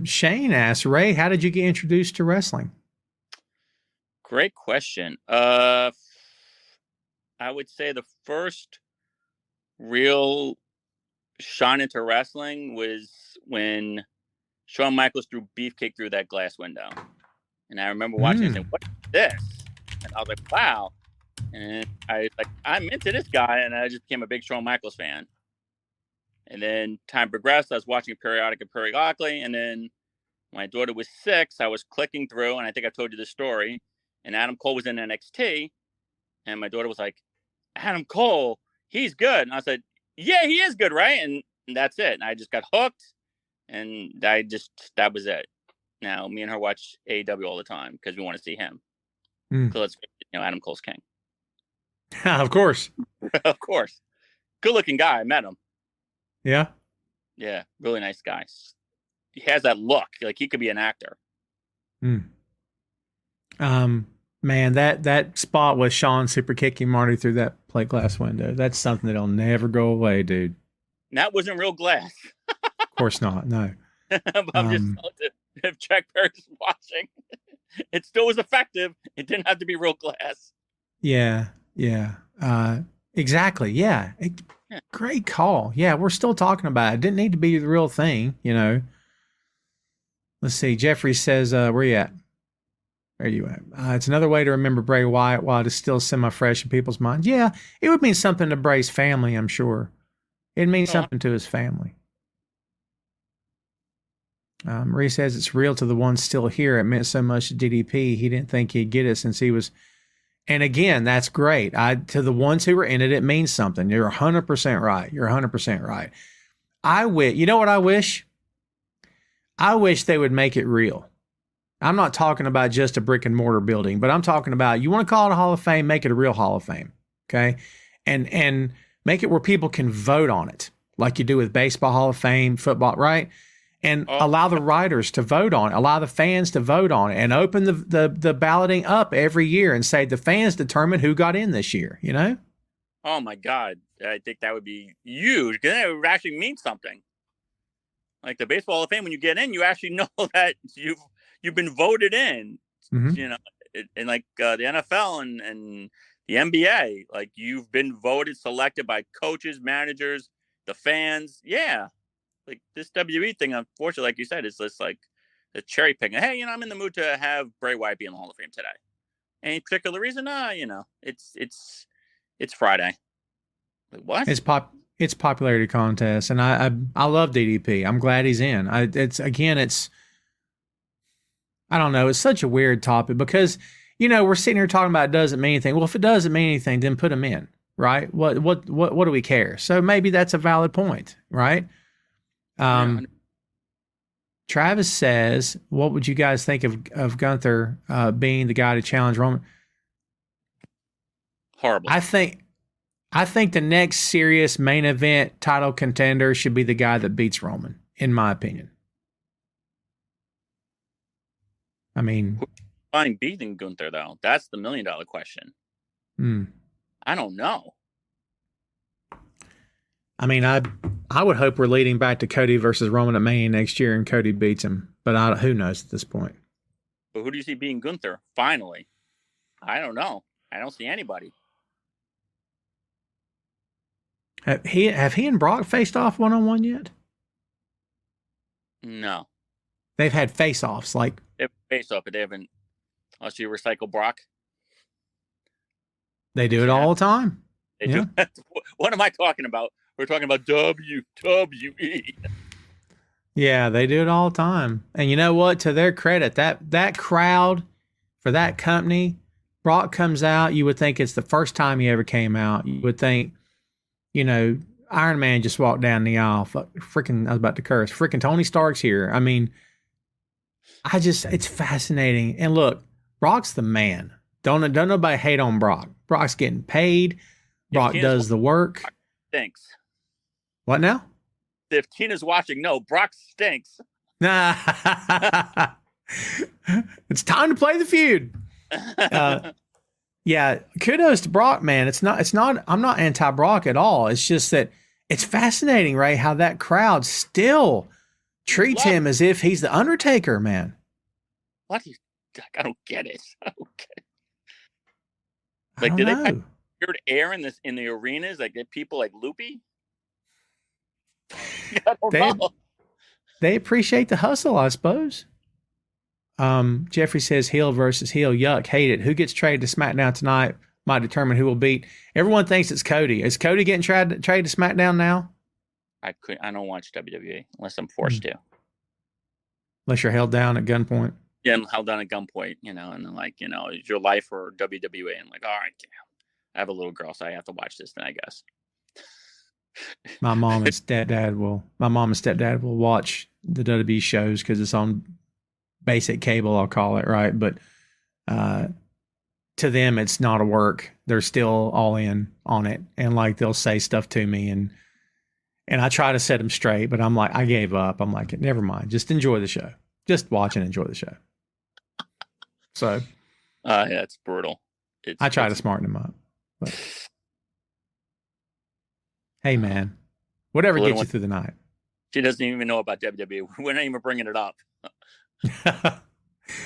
Shane asks, Ray, how did you get introduced to wrestling? Great question. I would say the first real shine into wrestling was when Shawn Michaels threw Beefcake through that glass window. And I remember watching it and saying, what is this? And I was like, wow. And I'm into this guy, and I just became a big Shawn Michaels fan. And then time progressed. I was watching periodically. And then when my daughter was 6, I was clicking through, and I think I told you the story. And Adam Cole was in NXT. And my daughter was like, Adam Cole, he's good. And I said, yeah, he is good, right? And that's it. And I just got hooked. And that was it. Now, me and her watch AEW all the time because we want to see him. So let's, Adam Cole's king. Of course. Of course. Good looking guy. I met him. Yeah. Yeah. Really nice guy. He has that look. Like he could be an actor. Man, that spot with Sean super kicking Marty through that plate glass window, that's something that'll never go away, dude. And that wasn't real glass. Of course not. No. But I'm just if Jack Perry's watching, it still was effective. It didn't have to be real glass. Yeah. Exactly. Yeah. Great call. Yeah, we're still talking about it. It didn't need to be the real thing, Let's see. Jeffrey says, where you at? Where are you at? It's another way to remember Bray Wyatt while it is still semi-fresh in people's minds. Yeah, it would mean something to Bray's family, I'm sure. It means something to his family. Marie says it's real to the ones still here. It meant so much to DDP. He didn't think he'd get it since he was. And again, that's great. To the ones who were in it, it means something. You're 100% right. You're 100% right. You know what I wish? I wish they would make it real. I'm not talking about just a brick and mortar building, but I'm talking about, you want to call it a Hall of Fame, make it a real Hall of Fame. Okay. And make it where people can vote on it, like you do with baseball Hall of Fame, football, right? And allow the writers to vote on it, allow the fans to vote on it, and open the balloting up every year and say the fans determine who got in this year, Oh my God. I think that would be huge because it would actually mean something. Like the Baseball Hall of Fame, when you get in, you actually know that you've been voted in, and like the NFL and the NBA, like you've been selected by coaches, managers, the fans. Yeah. Like this WWE thing, unfortunately, like you said, it's just like a cherry picking. Hey, I'm in the mood to have Bray Wyatt be in the Hall of Fame today. Any particular reason? It's Friday. Like, what? It's popularity contest, and I love DDP. I'm glad he's in. I don't know. It's such a weird topic because we're sitting here talking about it doesn't mean anything. Well, if it doesn't mean anything, then put him in, right? What do we care? So maybe that's a valid point, right? Travis says, what would you guys think of Gunther being the guy to challenge Roman? Horrible. I think the next serious main event title contender should be the guy that beats Roman, in my opinion. I mean, fine beating Gunther though. That's the $1 million question. I don't know. I mean, I would hope we're leading back to Cody versus Roman at Mania next year, and Cody beats him. But who knows at this point? But who do you see being Gunther? Finally, I don't know. I don't see anybody. Have he and Brock faced off 1-on-1 yet? No. They've had face-offs, like They face off, but they haven't. Unless you recycle Brock. they do it all the time. They do. What am I talking about? We're talking about WWE. Yeah, they do it all the time. And you know what? To their credit, that crowd for that company, Brock comes out, you would think it's the first time he ever came out. You would think, you know, Iron Man just walked down the aisle. Freaking, I was about to curse. Freaking Tony Stark's here. I mean, it's fascinating. And look, Brock's the man. Don't nobody hate on Brock. Brock's getting paid. Brock does the work. Stinks. What now? If Tina's watching, no, Brock stinks. Nah. It's time to play the feud. Yeah, kudos to Brock, man. It's not, I'm not anti-Brock at all. It's just that it's fascinating, right? How that crowd still treats him as if he's the Undertaker, man. What? I don't get it. I don't get it. I Like, don't do know. they have weird air in the arenas? Like, get people like loopy? I don't know. They appreciate the hustle, I suppose. Jeffrey says heel versus heel. Yuck, hate it. Who gets traded to SmackDown tonight might determine who will beat. Everyone thinks it's Cody. Is Cody getting traded to SmackDown now? I don't watch WWE unless I'm forced to. Unless you're held down at gunpoint. Yeah, I'm held down at gunpoint, and then like, is your life or WWE? And like, all right, I have a little girl, so I have to watch this then, I guess. My mom and stepdad will watch the WWE shows because it's on basic cable, I'll call it, right? But to them, it's not a work. They're still all in on it, and like they'll say stuff to me, and I try to set them straight, but I'm like, I gave up. I'm like, never mind. Just enjoy the show. Just watch and enjoy the show. So, yeah, it's brutal. I try to smarten them up. But hey, man, whatever gets you through the night. She doesn't even know about WWE. We're not even bringing it up.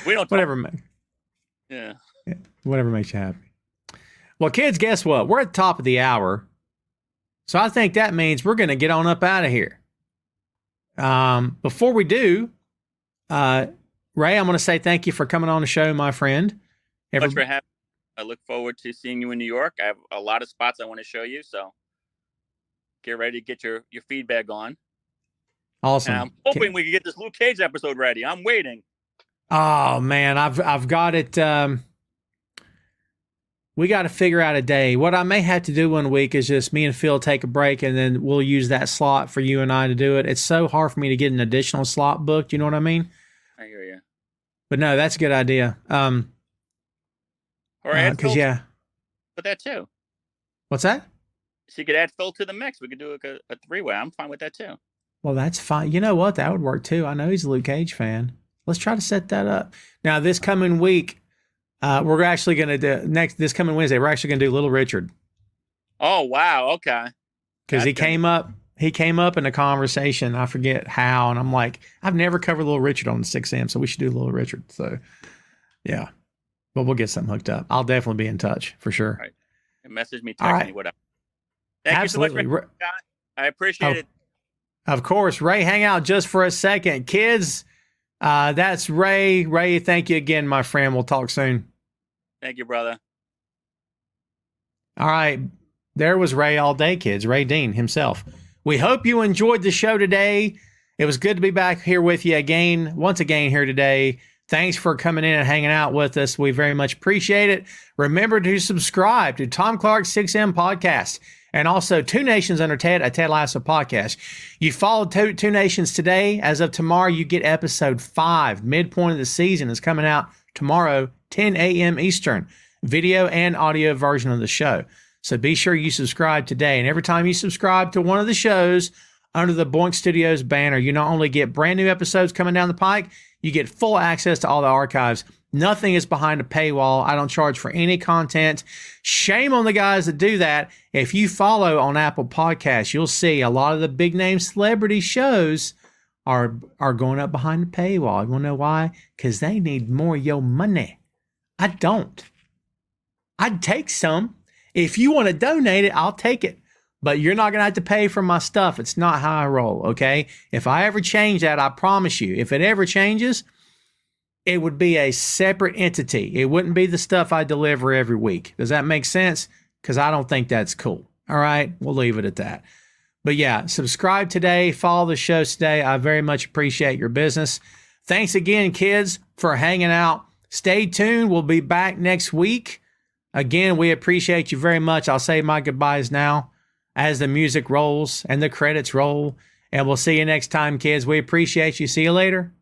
We don't. Whatever. Yeah. Whatever makes you happy. Well, kids, guess what? We're at the top of the hour. So I think that means we're going to get on up out of here. Before we do, Ray, I'm going to say thank you for coming on the show, my friend. Much for having me. I look forward to seeing you in New York. I have a lot of spots I want to show you, so get ready to get your feedback on. Awesome. And I'm hoping we can get this Luke Cage episode ready. I'm waiting. Oh man, I've got it. We got to figure out a day. What I may have to do one week is just me and Phil take a break, and then we'll use that slot for you and I to do it. It's so hard for me to get an additional slot booked. You know what I mean? I hear you. But no, that's a good idea. Or add Phil yeah. with that too. What's that? So you could add Phil to the mix. We could do a three-way. I'm fine with that too. Well, that's fine. You know what? That would work too. I know he's a Luke Cage fan. Let's try to set that up. Now, this coming week, we're actually going to do this coming Wednesday. We're actually going to do Little Richard. Oh wow! Okay. Because he came up in a conversation. I forget how, and I'm like, I've never covered Little Richard on the 6M, so we should do Little Richard. So, yeah, but we'll get something hooked up. I'll definitely be in touch for sure. All right. And message me, text me, whatever. Thank Absolutely. you so much, Scott. I appreciate it. Of course, Ray. Hang out just for a second, kids. That's Ray. Ray, thank you again, my friend. We'll talk soon. Thank you, brother. All right. There was Ray all day, kids. Ray Dean himself. We hope you enjoyed the show today. It was good to be back here with you once again here today. Thanks for coming in and hanging out with us. We very much appreciate it. Remember to subscribe to Tom Clark's 6M podcast and also Two Nations Under Ted, a Ted Lasso podcast. You followed Two Nations today. As of tomorrow, you get episode 5. Midpoint of the season is coming out tomorrow, 10 a.m. Eastern. Video and audio version of the show. So be sure you subscribe today. And every time you subscribe to one of the shows under the Boink Studios banner, you not only get brand new episodes coming down the pike, You get full access to all the archives. Nothing is behind a paywall. I don't charge for any content. Shame on the guys that do that. If you follow on Apple Podcasts, you'll see a lot of the big name celebrity shows are going up behind the paywall. You want to know why? Because they need more of your money. I don't. I'd take some. If you want to donate it, I'll take it. But you're not going to have to pay for my stuff. It's not how I roll, okay? If I ever change that, I promise you, if it ever changes, it would be a separate entity. It wouldn't be the stuff I deliver every week. Does that make sense? Because I don't think that's cool. All right, we'll leave it at that. But yeah, subscribe today. Follow the shows today. I very much appreciate your business. Thanks again, kids, for hanging out. Stay tuned. We'll be back next week. Again, we appreciate you very much. I'll say my goodbyes now as the music rolls and the credits roll. And we'll see you next time, kids. We appreciate you. See you later.